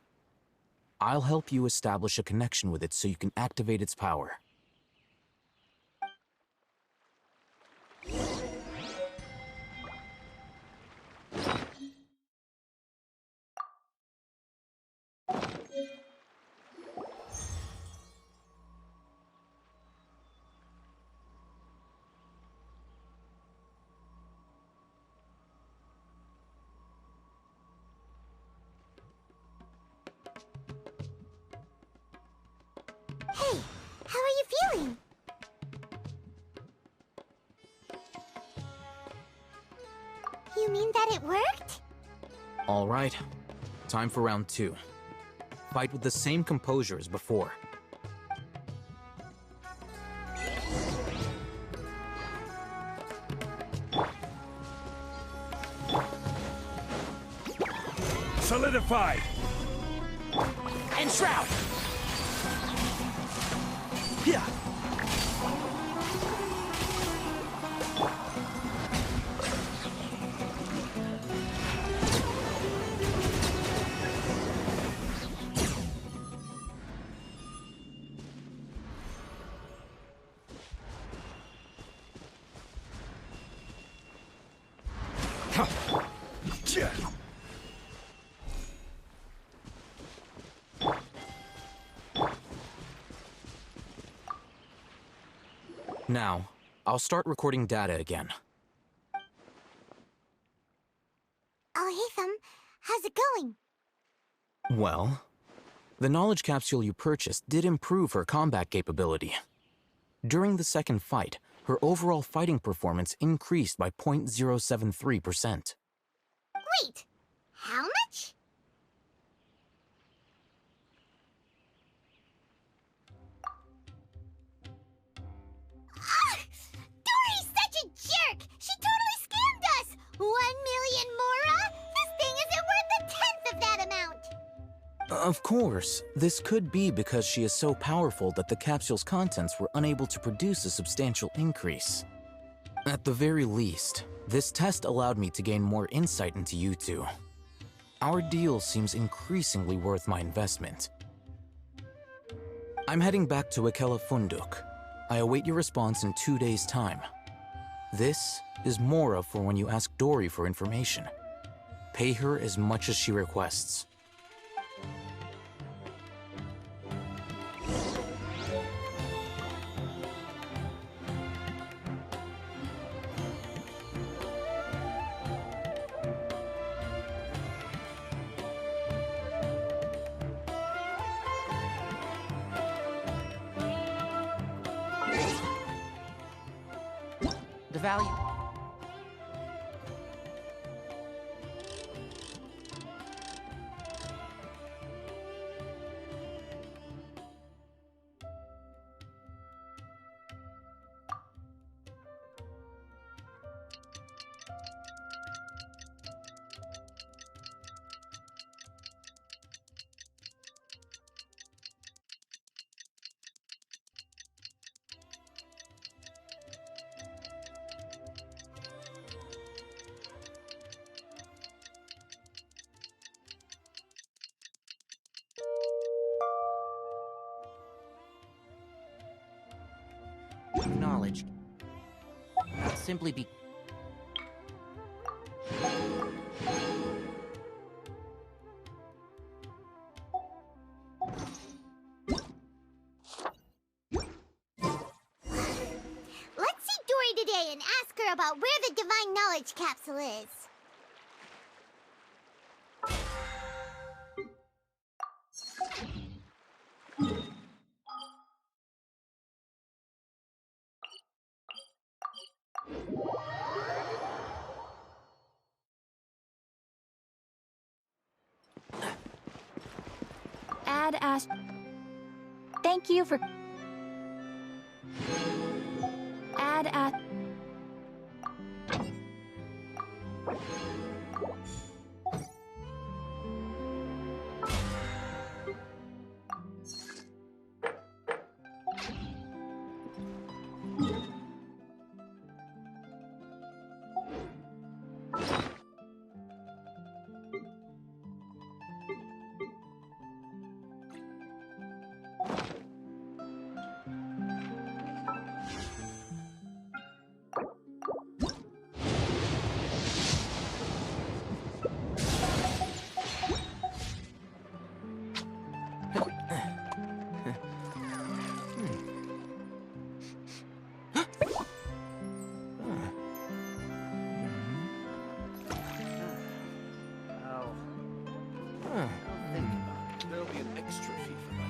I'll help you establish a connection with it so you can activate its power. Hey, how are you feeling? You mean that it worked? All right. Time for round 2. Fight with the same composure as before. Solidified! Enshroud! Yeah. Now, I'll start recording data again. Haytham, how's it going? Well, the knowledge capsule you purchased did improve her combat capability. During the second fight, her overall fighting performance increased by 0.073%. Wait, how much? Dory's such a jerk! She totally scammed us! 1 million mora? This thing isn't worth a tenth of that amount! Of course, this could be because she is so powerful that the capsule's contents were unable to produce a substantial increase. At the very least, this test allowed me to gain more insight into you two. Our deal seems increasingly worth my investment. I'm heading back to Akela Funduk. I await your response in 2 days' time. This is Mora for when you ask Dory for information. Pay her as much as she requests. The value. Knowledge. Simply be. Let's see Dory today and ask her about where the Divine Knowledge Capsule is. Ad Ash. Thank you for. Ad Ash. There'll be an extra fee for that.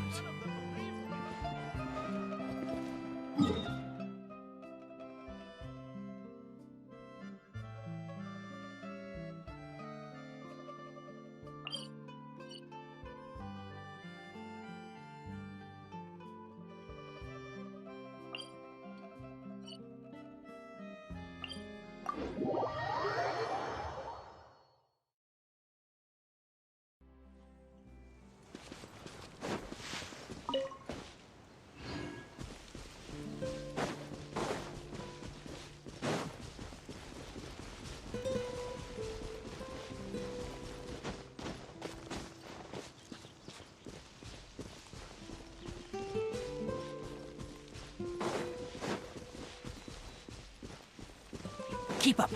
Keep up.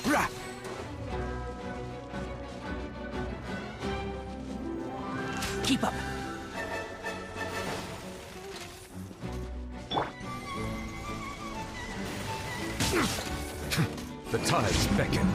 Rah! Keep up. The tides beckon.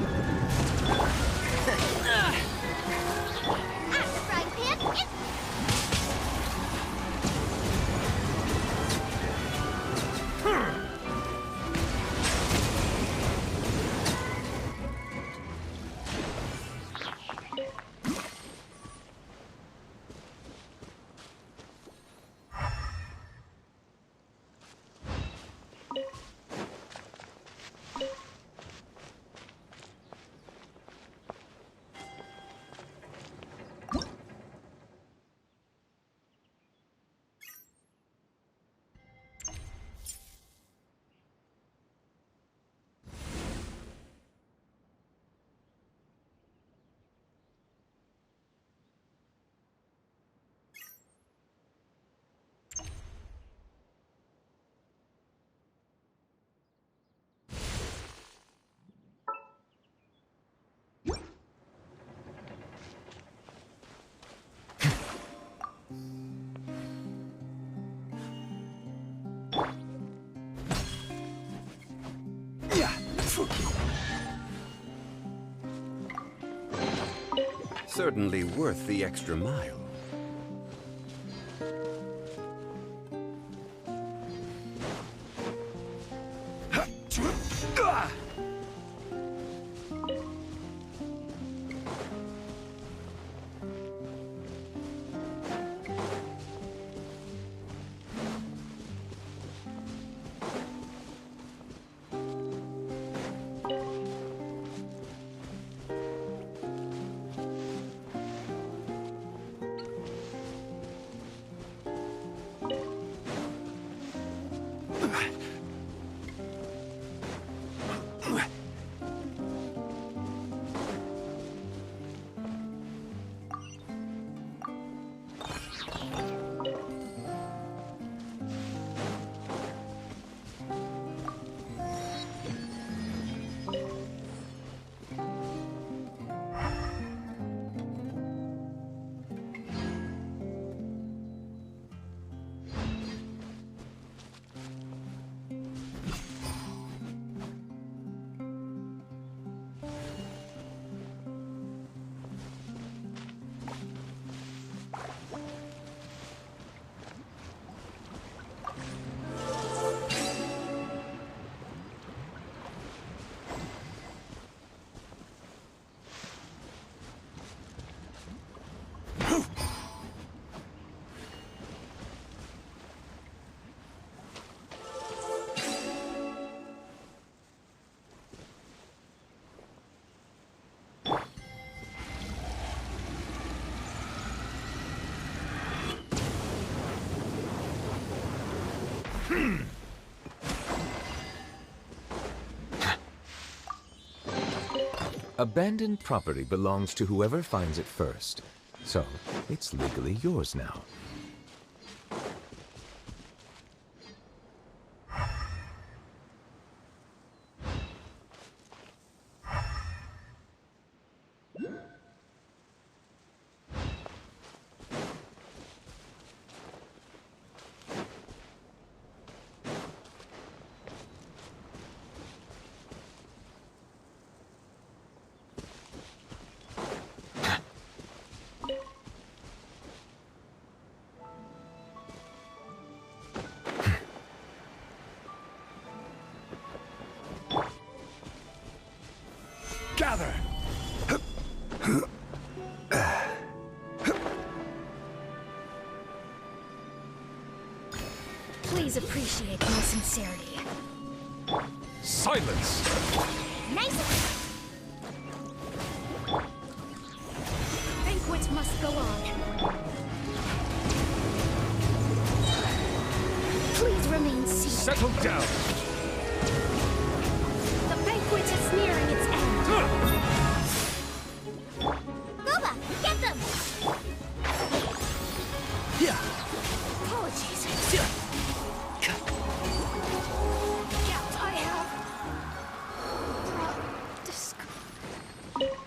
Certainly worth the extra mile. Abandoned property belongs to whoever finds it first, so it's legally yours now. Gather! Please appreciate my sincerity. Silence! Nice! Banquets must go on. Please remain seated. Settle down! The banquet is nearing its end. Gooba, get them! Yeah. Apologies. Doubt I have brought disgrace.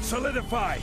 Solidify!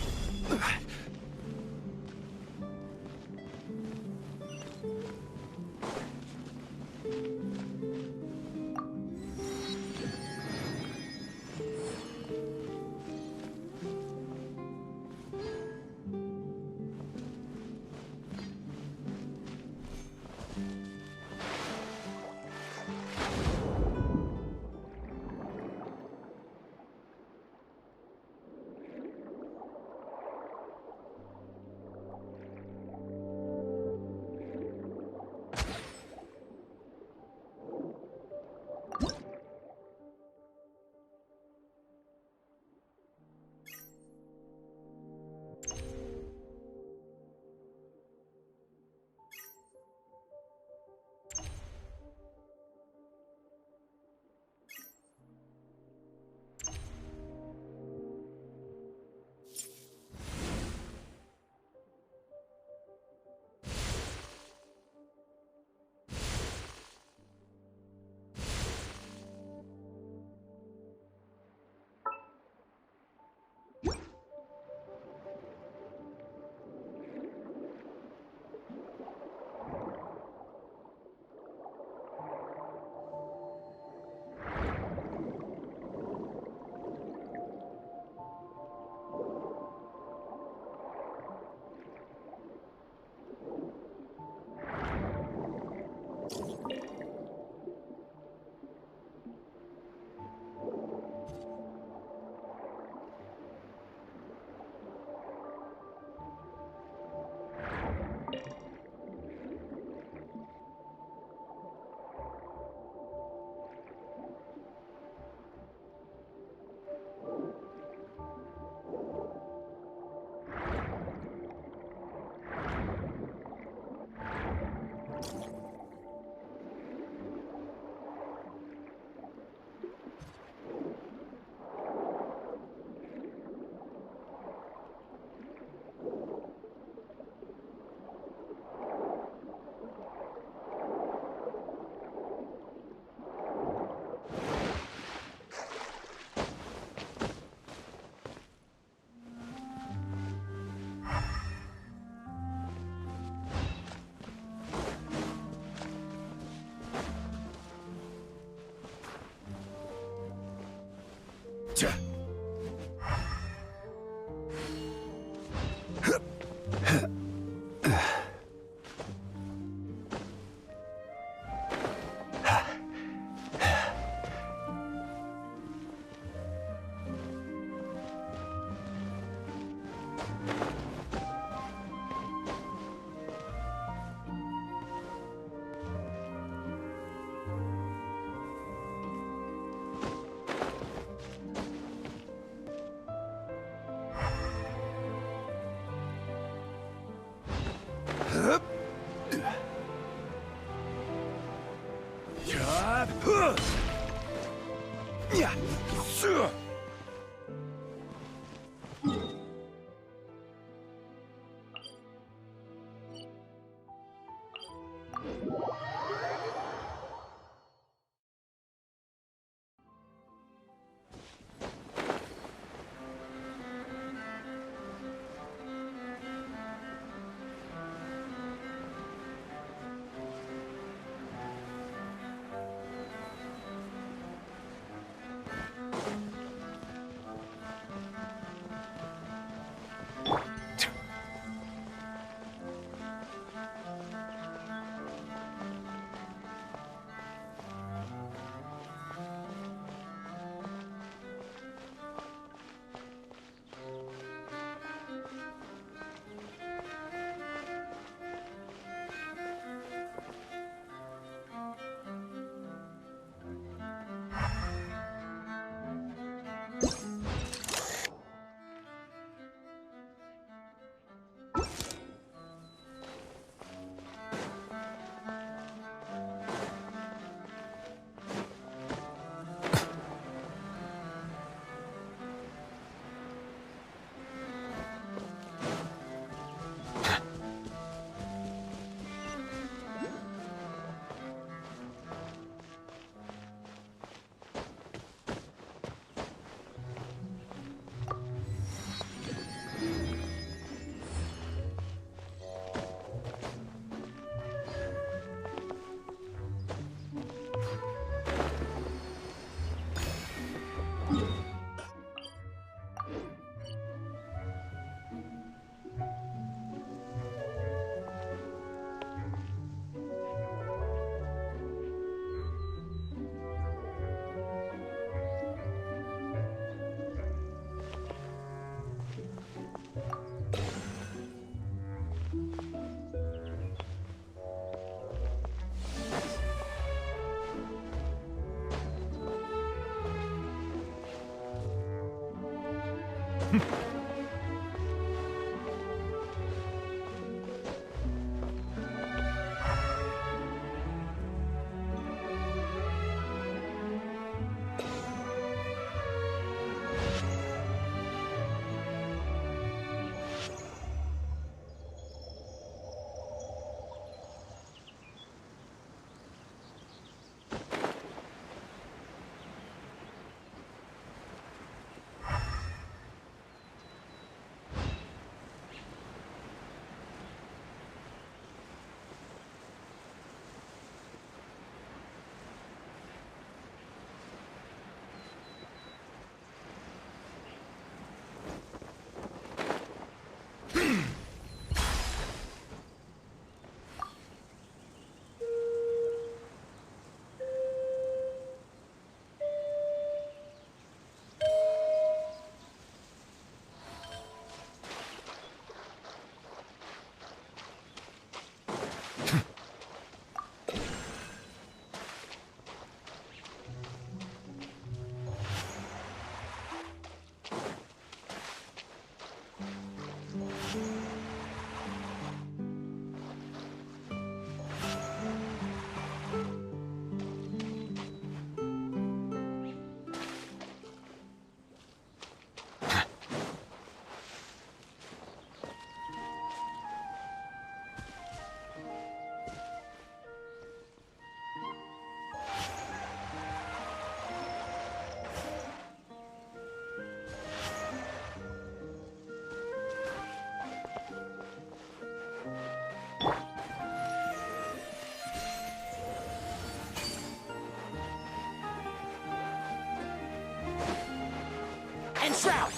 Shroud!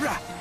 Rah!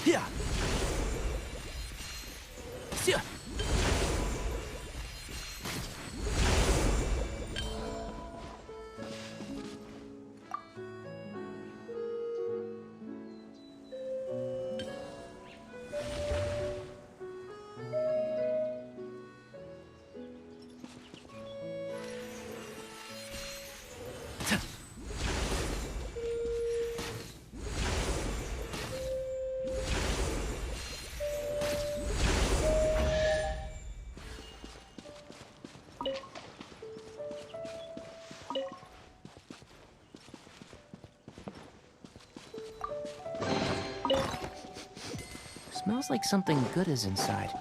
Yeah. Smells like something good is inside.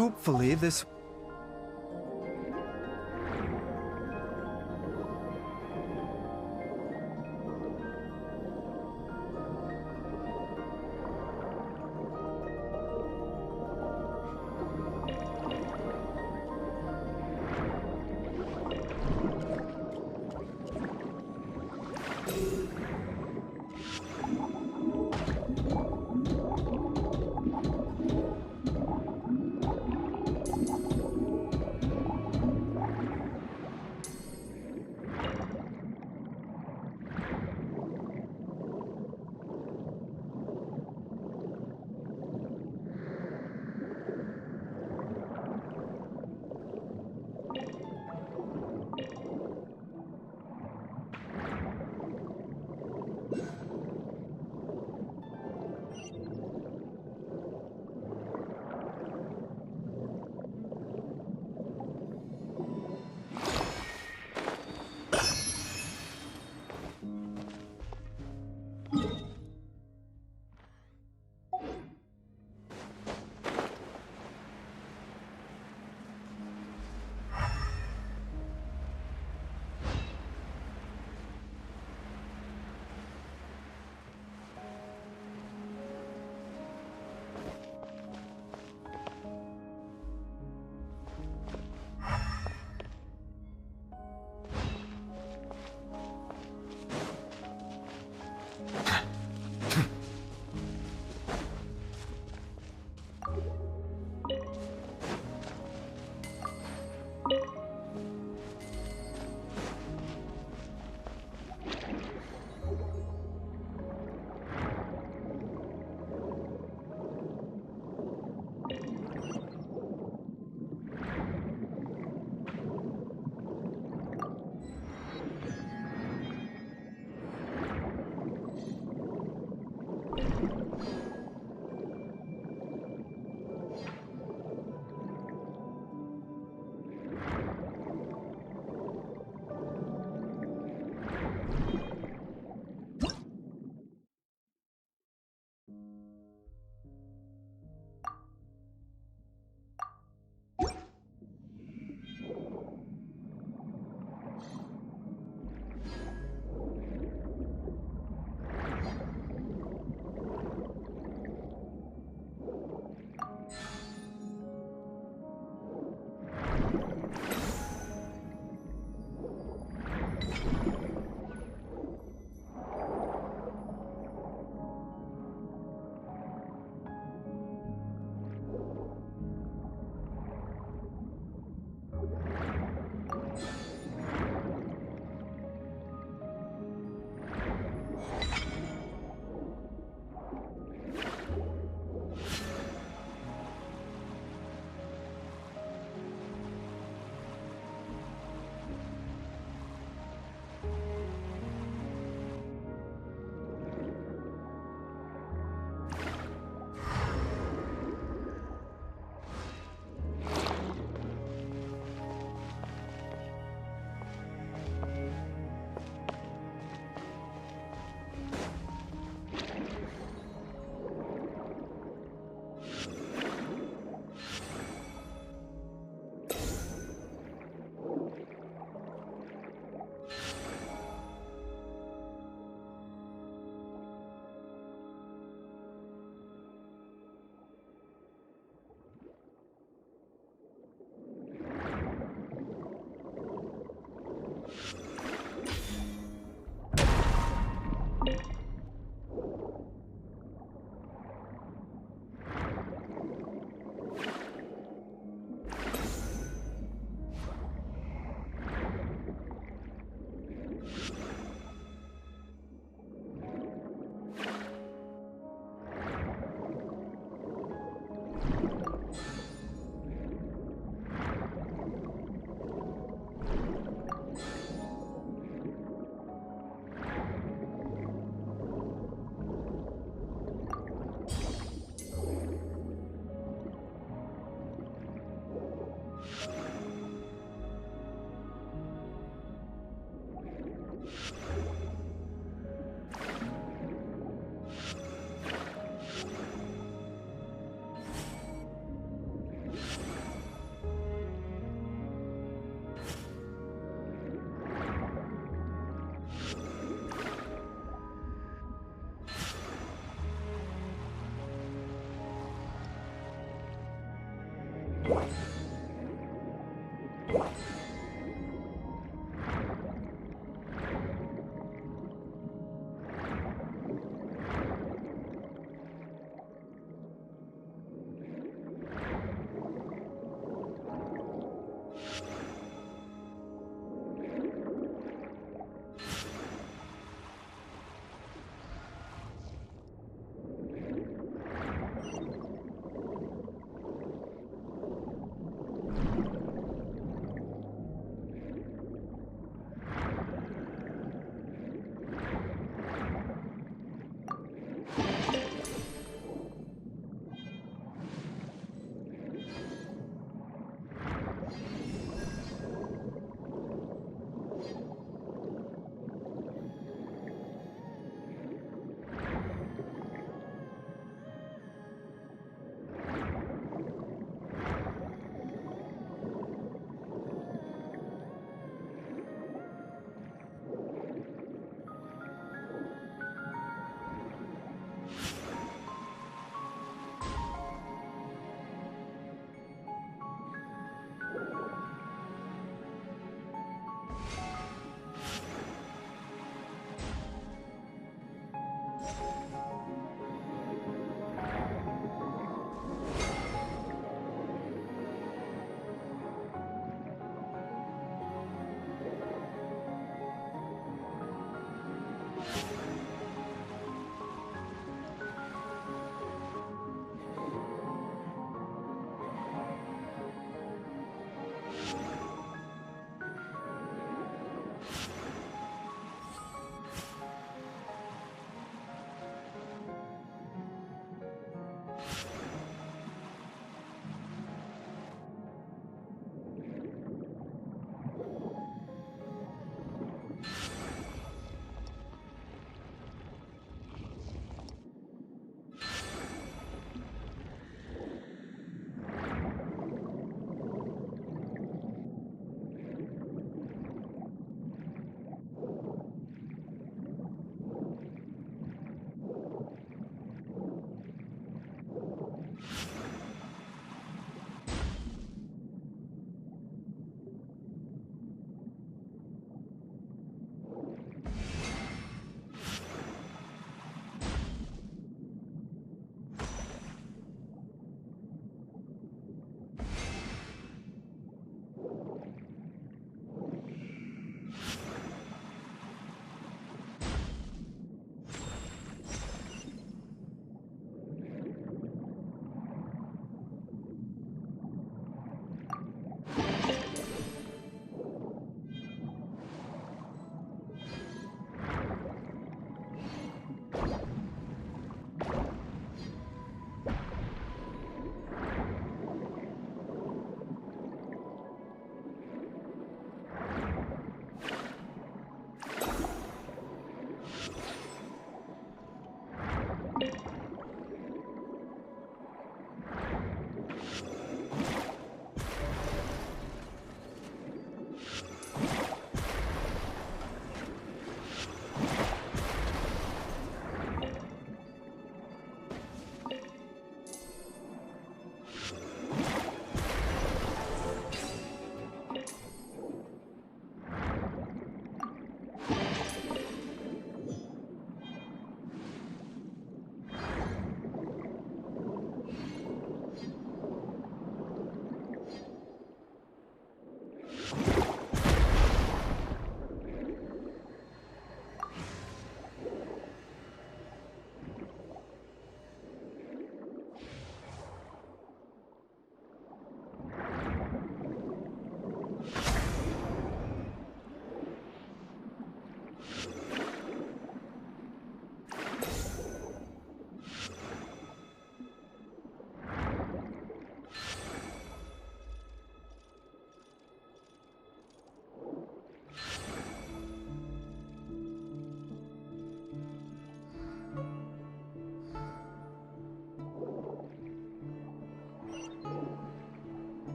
Hopefully this...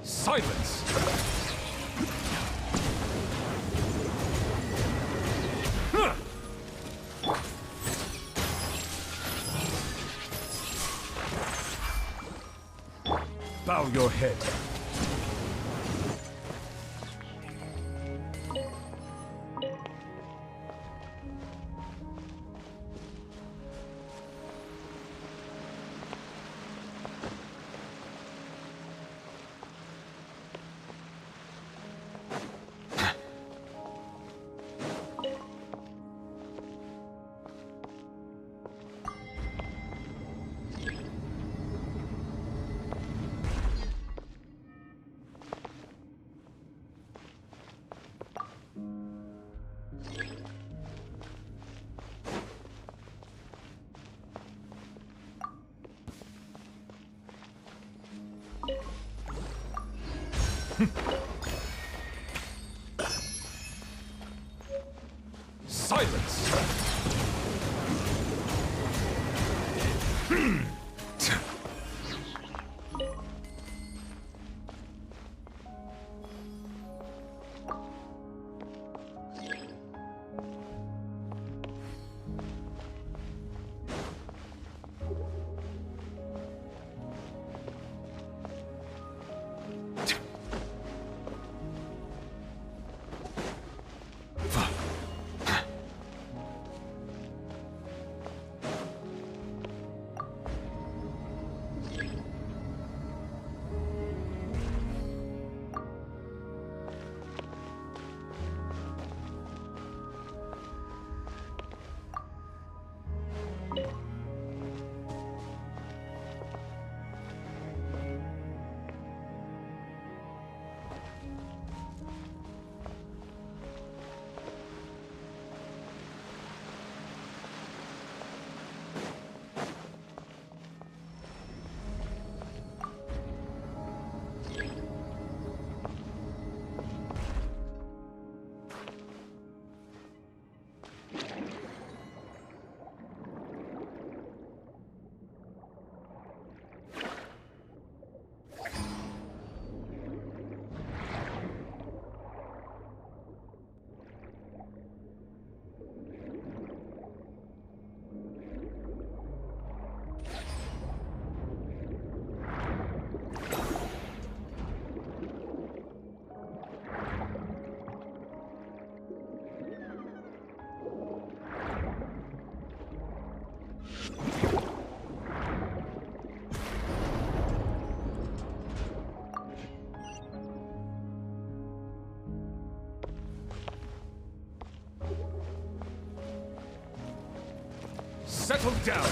Silence! Bow your head. Silence! Settle down!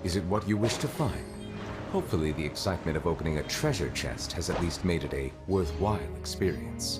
Is it what you wish to find? Hopefully the excitement of opening a treasure chest has at least made it a worthwhile experience.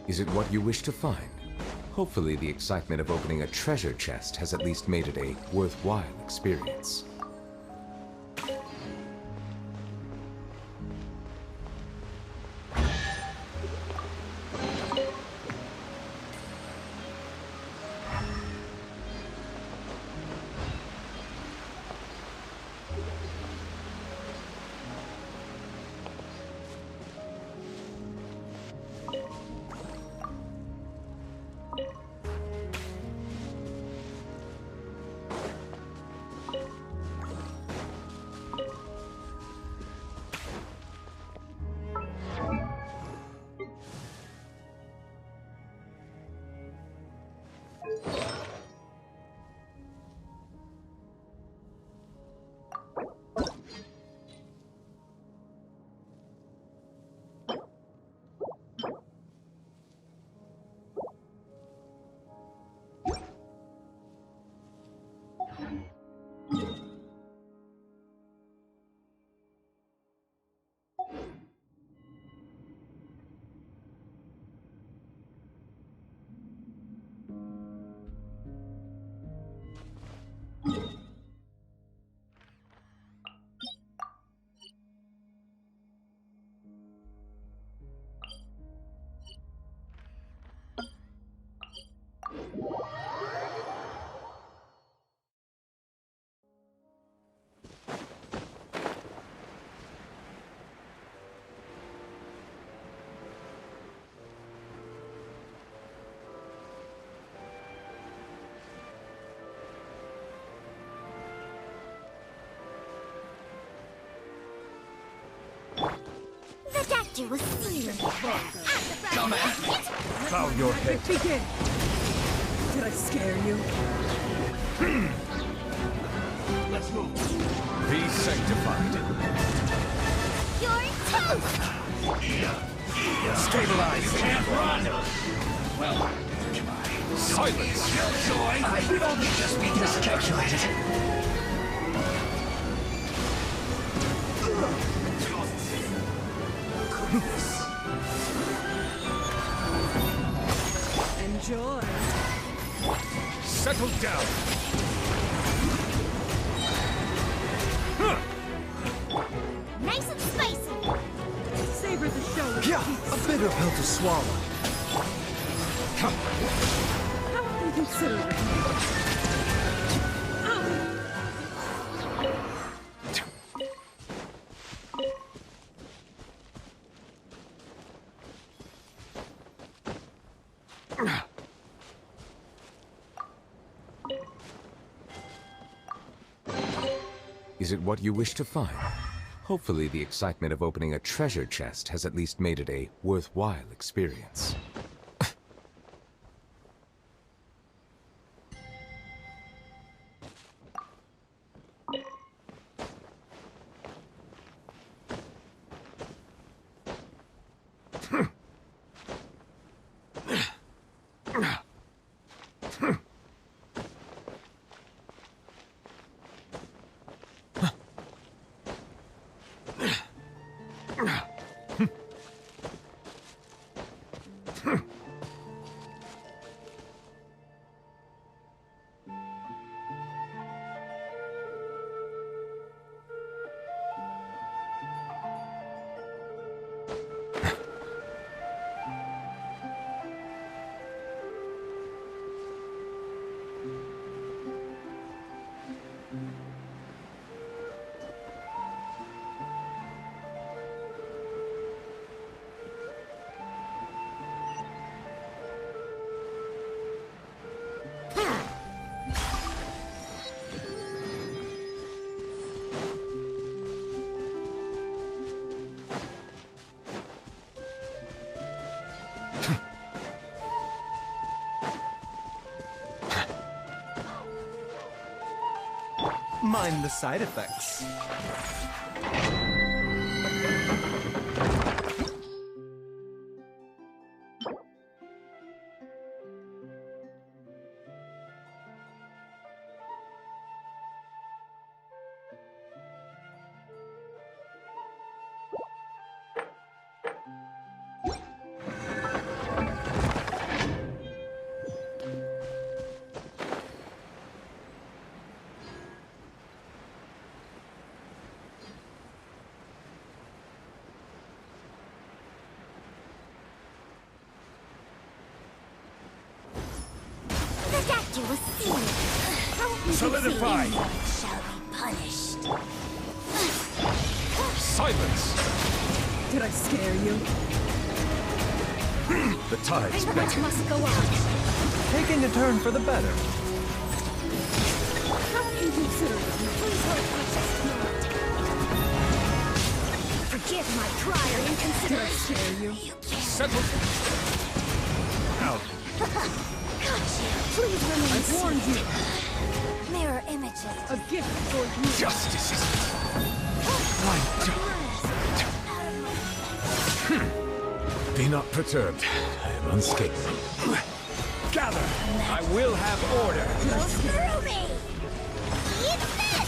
Is it what you wish to find? Hopefully the excitement of opening a treasure chest has at least made it a worthwhile experience. The doctor will see you. Come at me! Bow your head. Begin! Did I scare you? Let's move. Be sanctified. You're toast! Stabilize. You can't run! Well, try. Silence! I could only just be miscalculated. Enjoy. Settle down. Nice and spicy. Savor the show. Yeah, a bitter pill to swallow. How inconsiderate. Is it what you wish to find? Hopefully the excitement of opening a treasure chest has at least made it a worthwhile experience. Mind the side effects. The doctor will see me. Solidify! Shall be punished. Silence! Did I scare you? The tide's What better. must go on? Taking a turn for the better. How inconsiderate of you. Please don't touch us not. Forgive my prior inconsideration. Did I scare you? Settle. Out. Please remain. I've warned you. Mirror images. A gift for you. Justice is Be not perturbed. I am unscathed. Gather! I will have order. Screw me!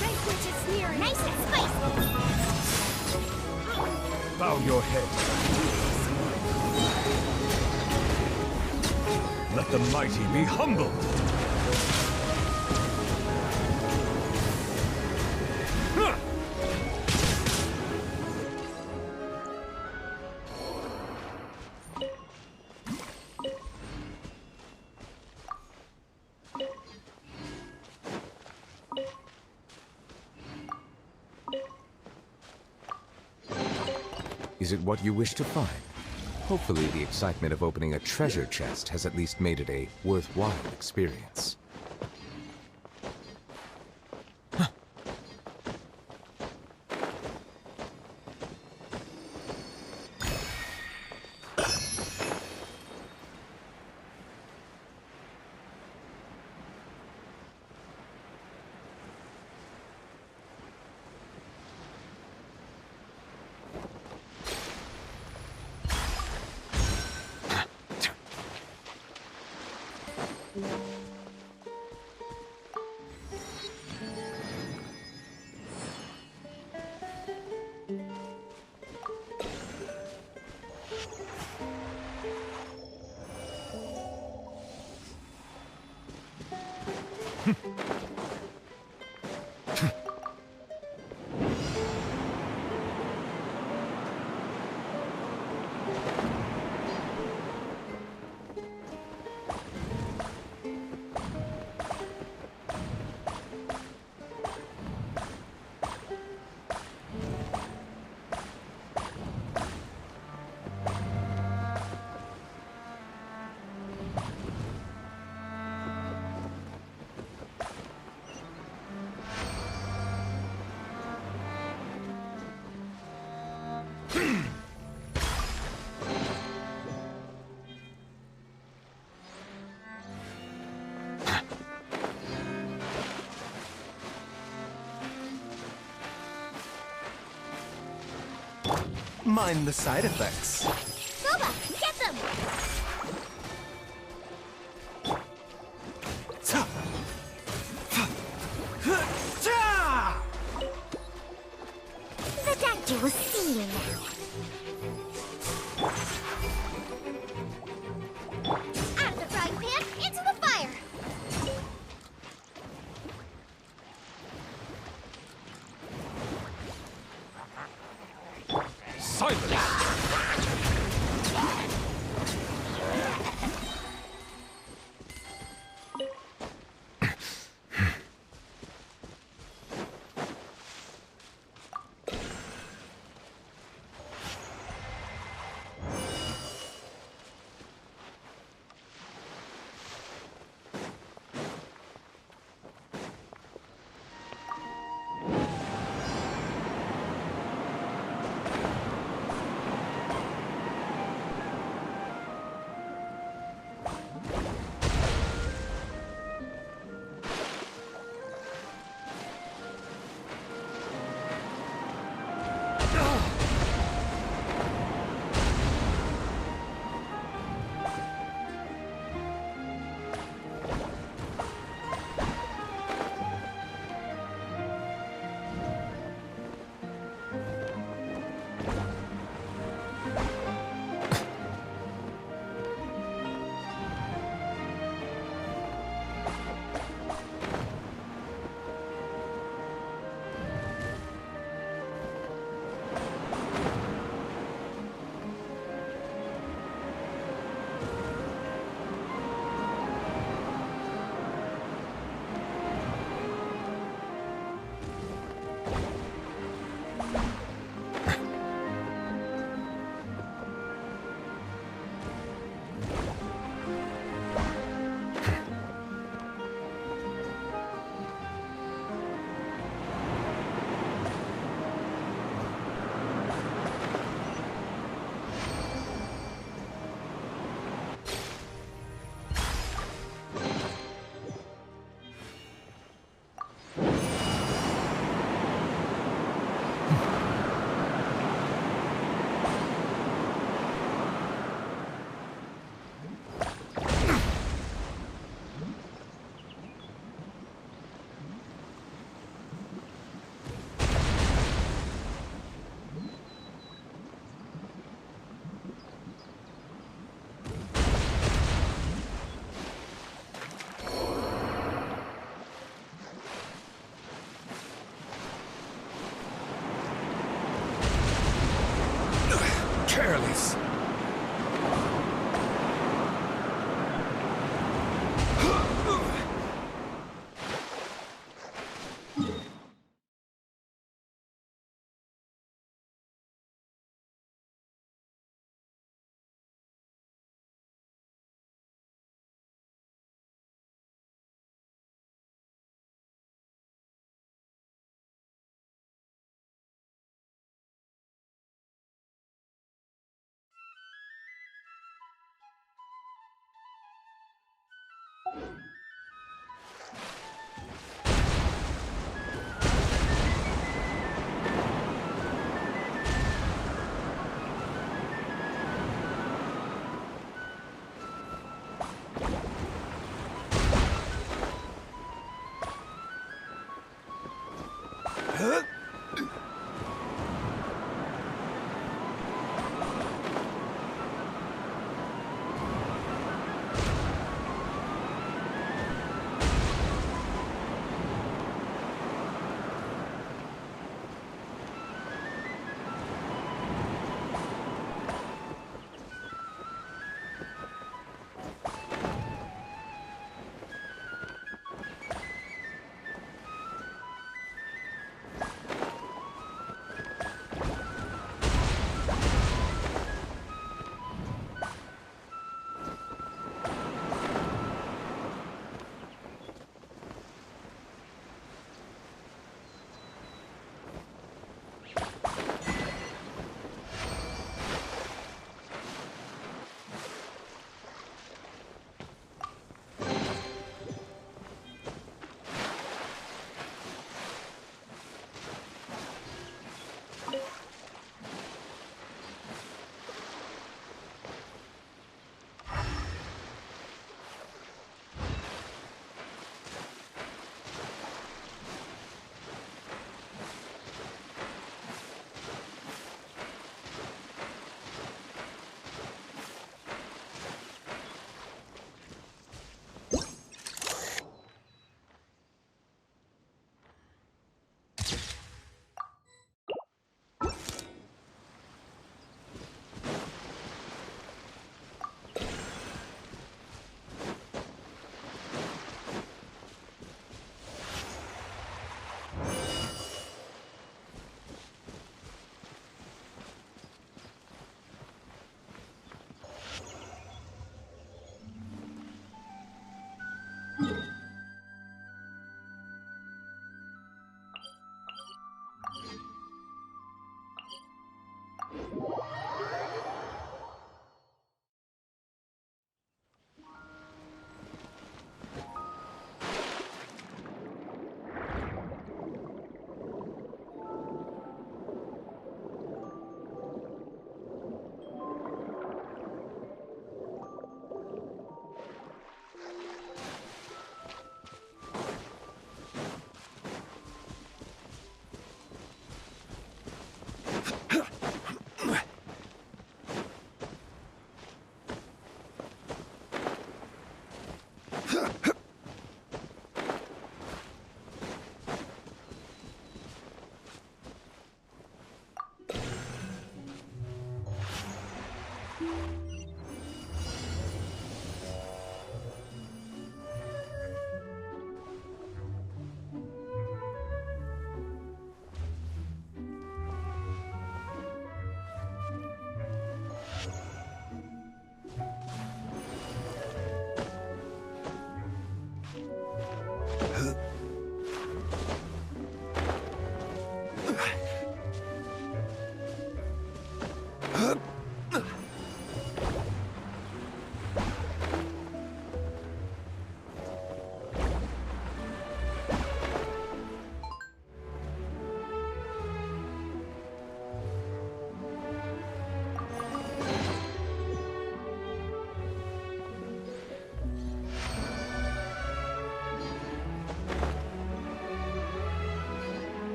Banquet is nearing. Nice and spicy. Bow your head. Let the mighty be humbled. Is it what you wish to find? Hopefully the excitement of opening a treasure chest has at least made it a worthwhile experience. Mind the side effects. Boba, get them! The doctor will see you now. Out of the frying pan, into the fire! Silence! careless.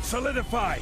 Solidify!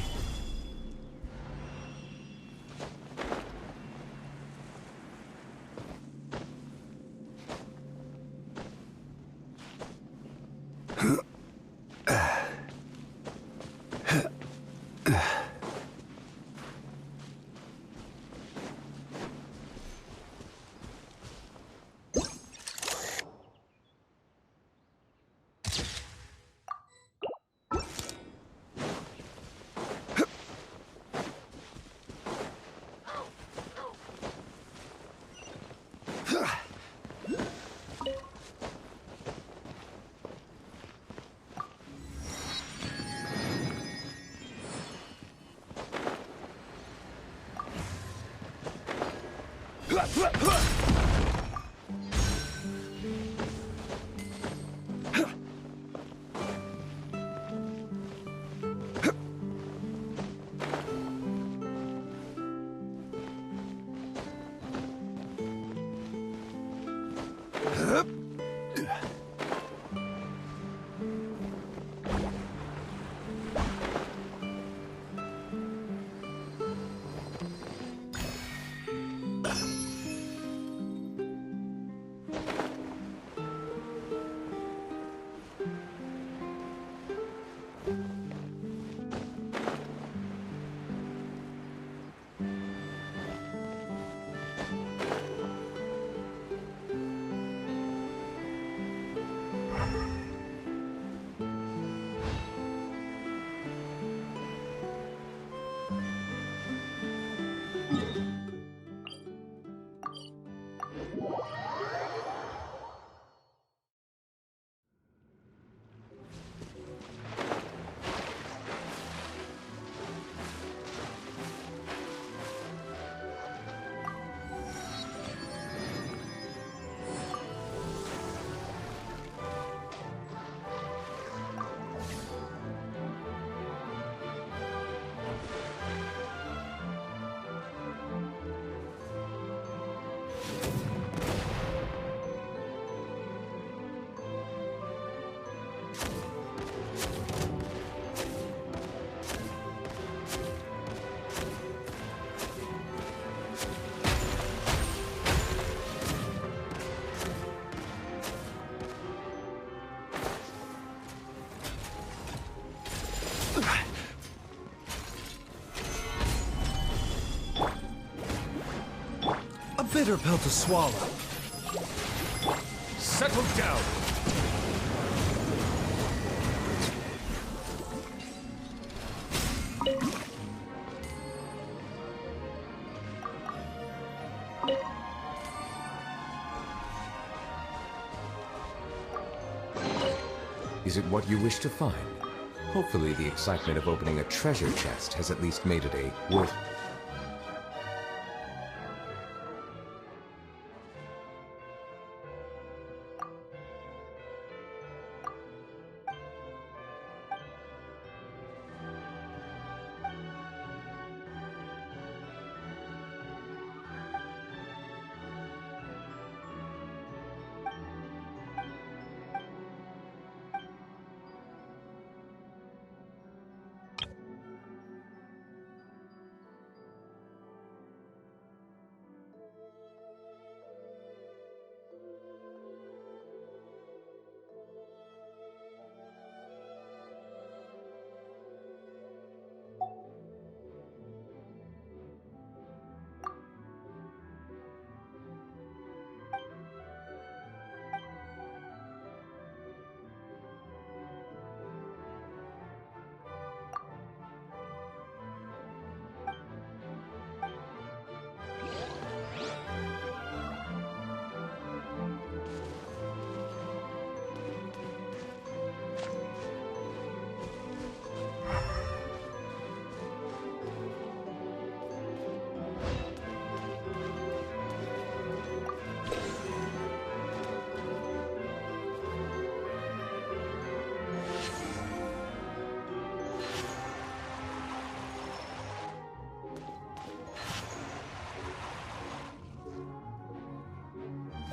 Bitter pill to swallow. Settle down! Is it what you wish to find? Hopefully the excitement of opening a treasure chest has at least made it a worth...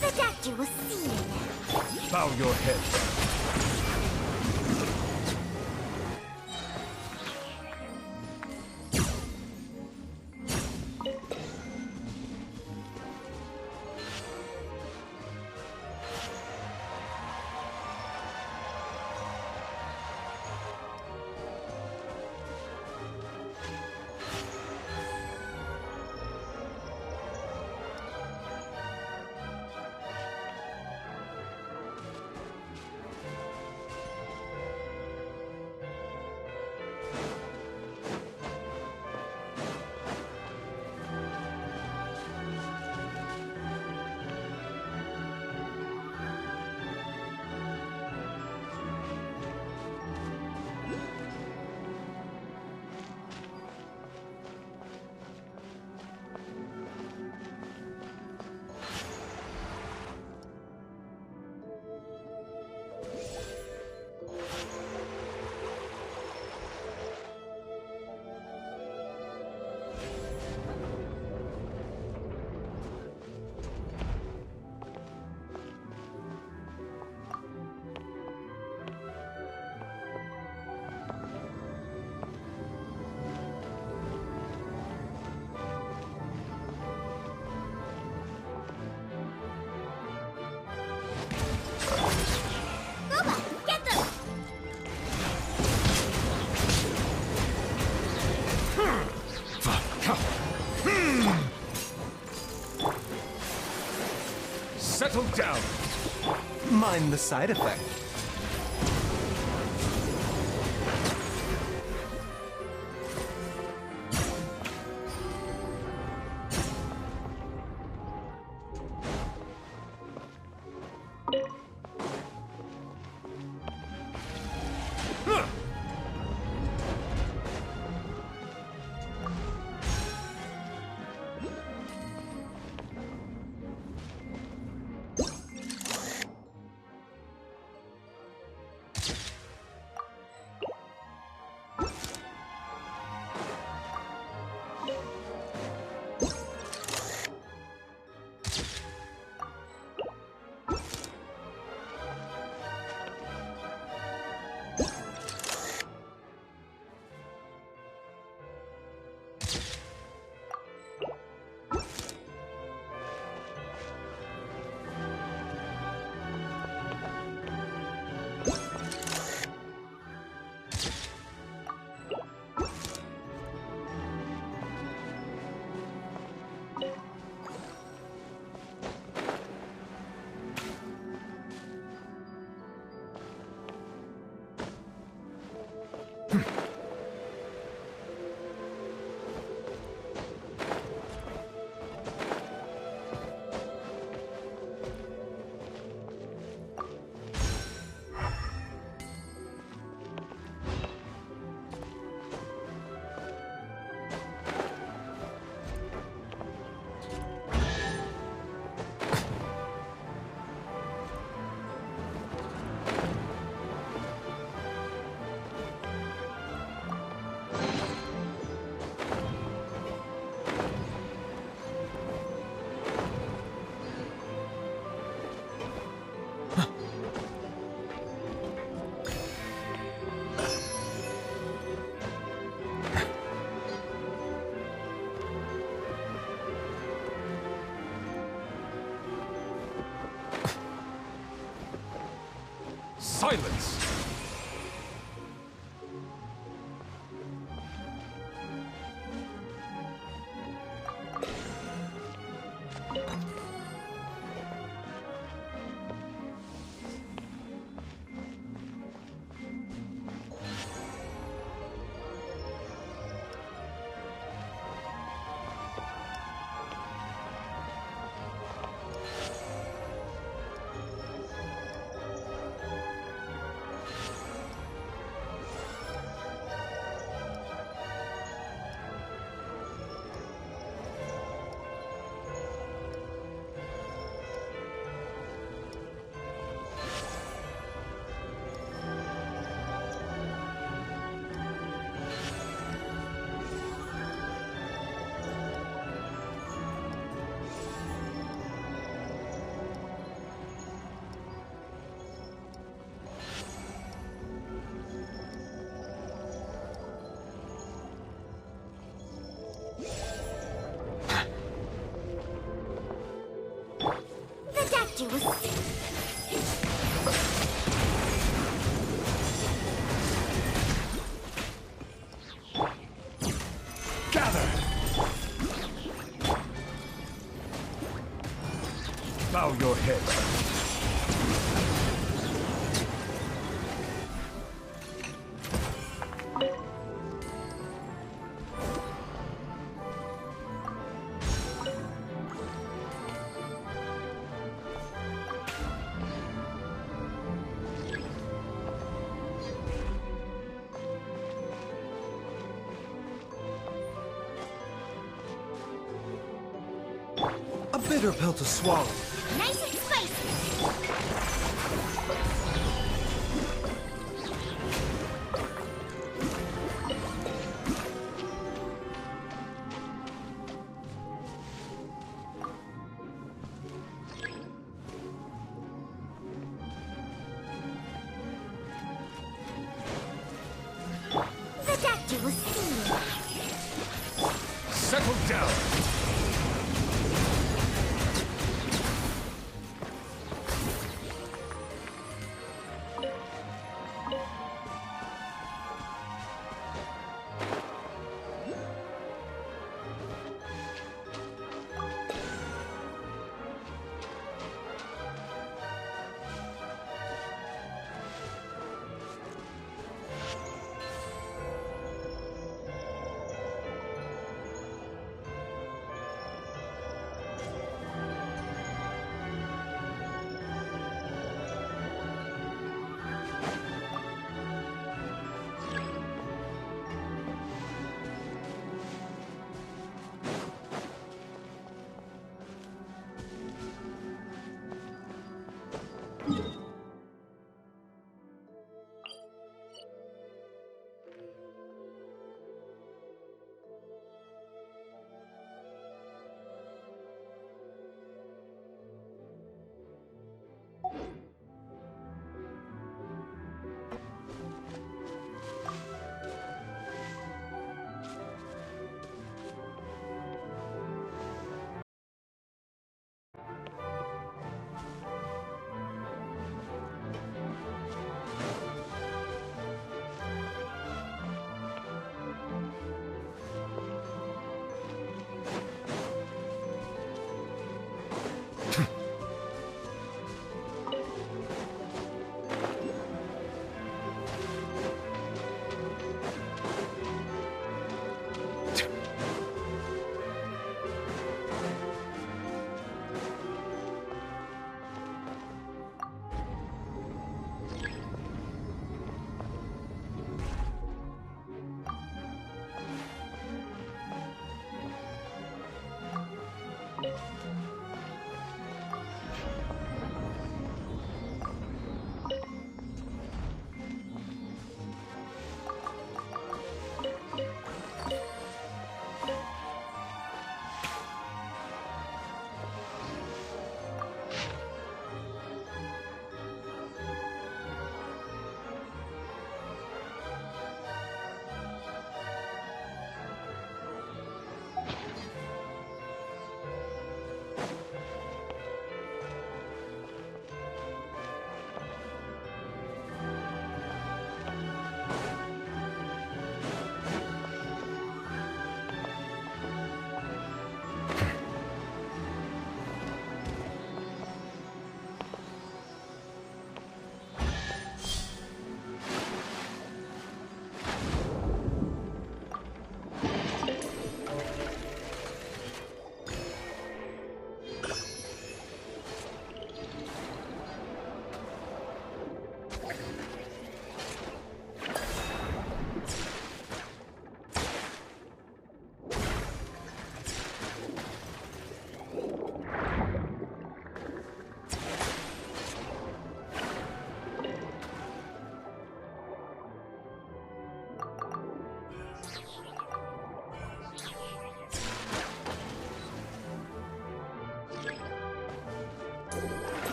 The doctor will see you now. Bow your head. Settle down. Mind the side effect. Silence! Gather! Bow your head. A bitter pill to swallow. Nice and spicy. The doctor will see you. Settle down!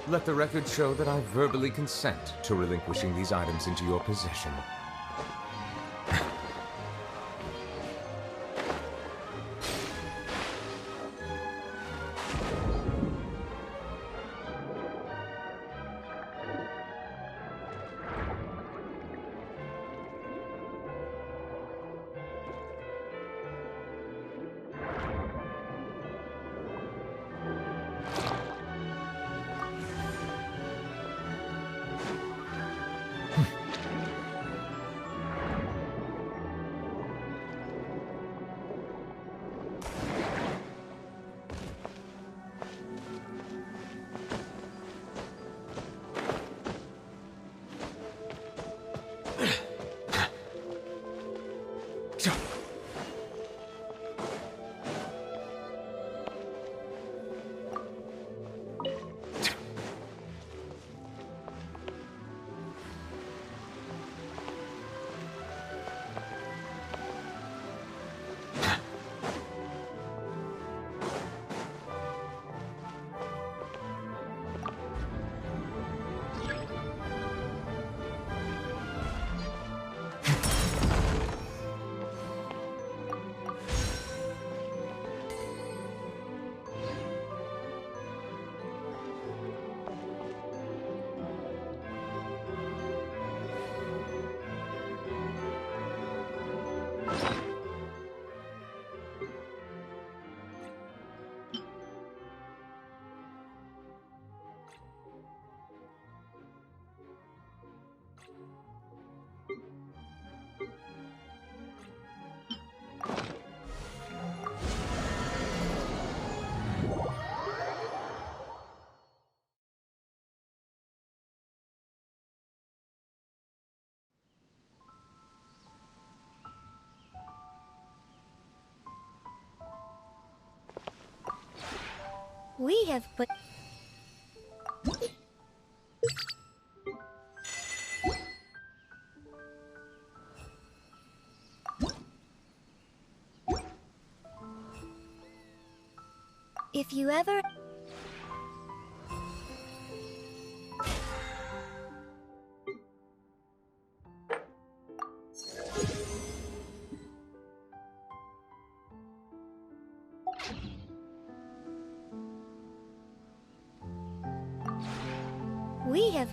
Let the record show that I verbally consent to relinquishing these items into your possession. We have put... If you ever... We have...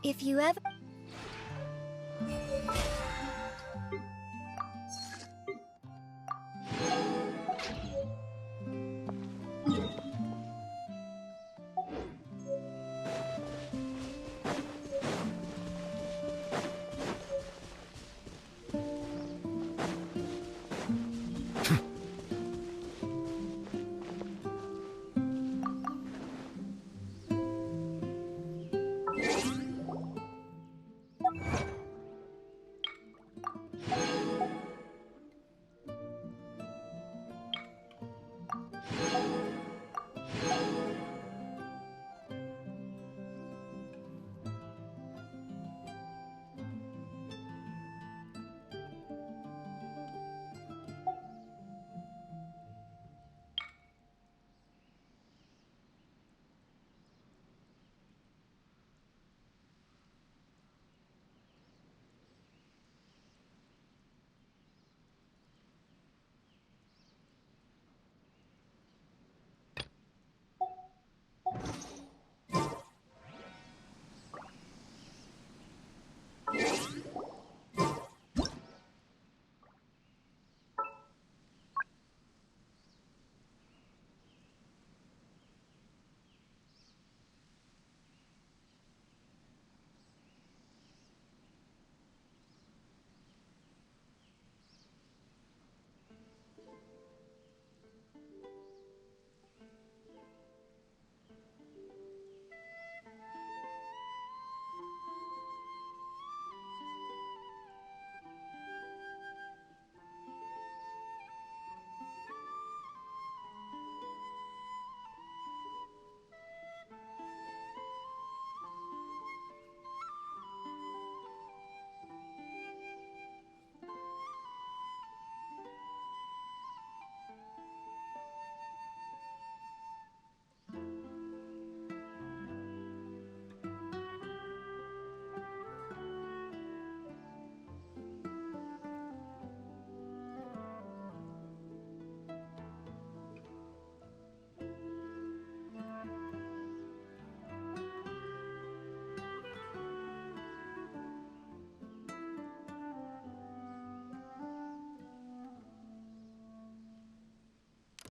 If you ever...